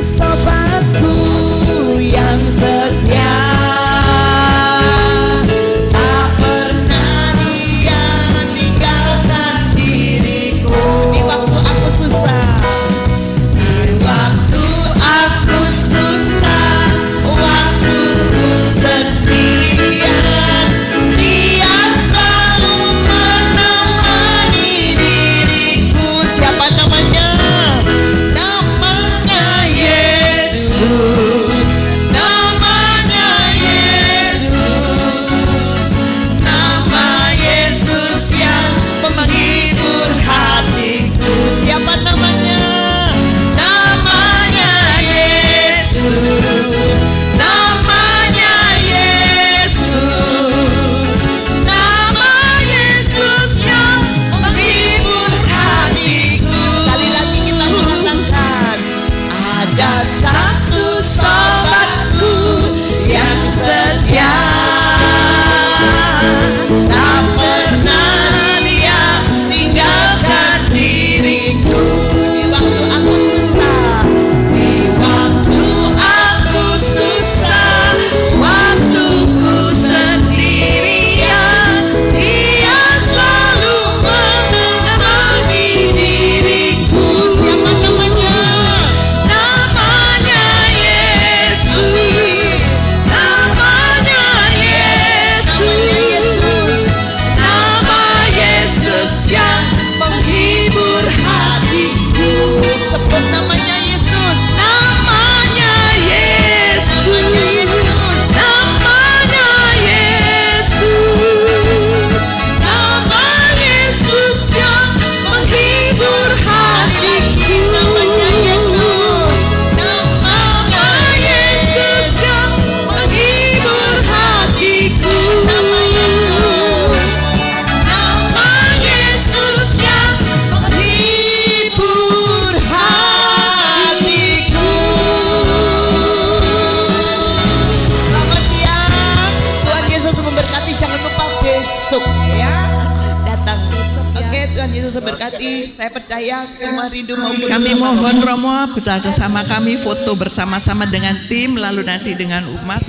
S2: Sobatku yang setia, tak pernah dia tinggalkan diriku di waktu aku susah. Di waktu aku susah, waktu ku sendirian, dia selalu menemani diriku. Siapa namanya? Namanya Yesus. Namanya Yesus. Nama Yesus yang menghibur hatiku. Siapa namanya? Namanya Yesus. Namanya Yesus. Nama Yesus yang menghibur hatiku. Sekali lagi kita mengatakan, ada satu sobatku yang setia, tak pernah dia tinggalkan diriku di waktu aku susah. Di waktu aku susah, waktu ku sendirian, dia selalu menemani diriku. Siapa namanya? Namanya Yesus. Namanya Yesus. Nama Yesus yang menghibur hatiku. Sebut namanya Yesus. Namanya Yesus. Namanya Yesus. Nama Yesus yang menghibur hatiku. Namanya Yesus. Namanya Yesus yang menghibur hatiku. Nama Yesus. Nama Yesus yang menghibur hatiku. Selamat siang. Tuhan Yesus memberkati. Jangan lupa besok ya datang. Oke, Tuhan Yesus memberkati. Saya percaya semua rindu mau
S1: Kami mohon Romo bersama kami foto bersama-sama dengan tim, lalu nanti dengan umat.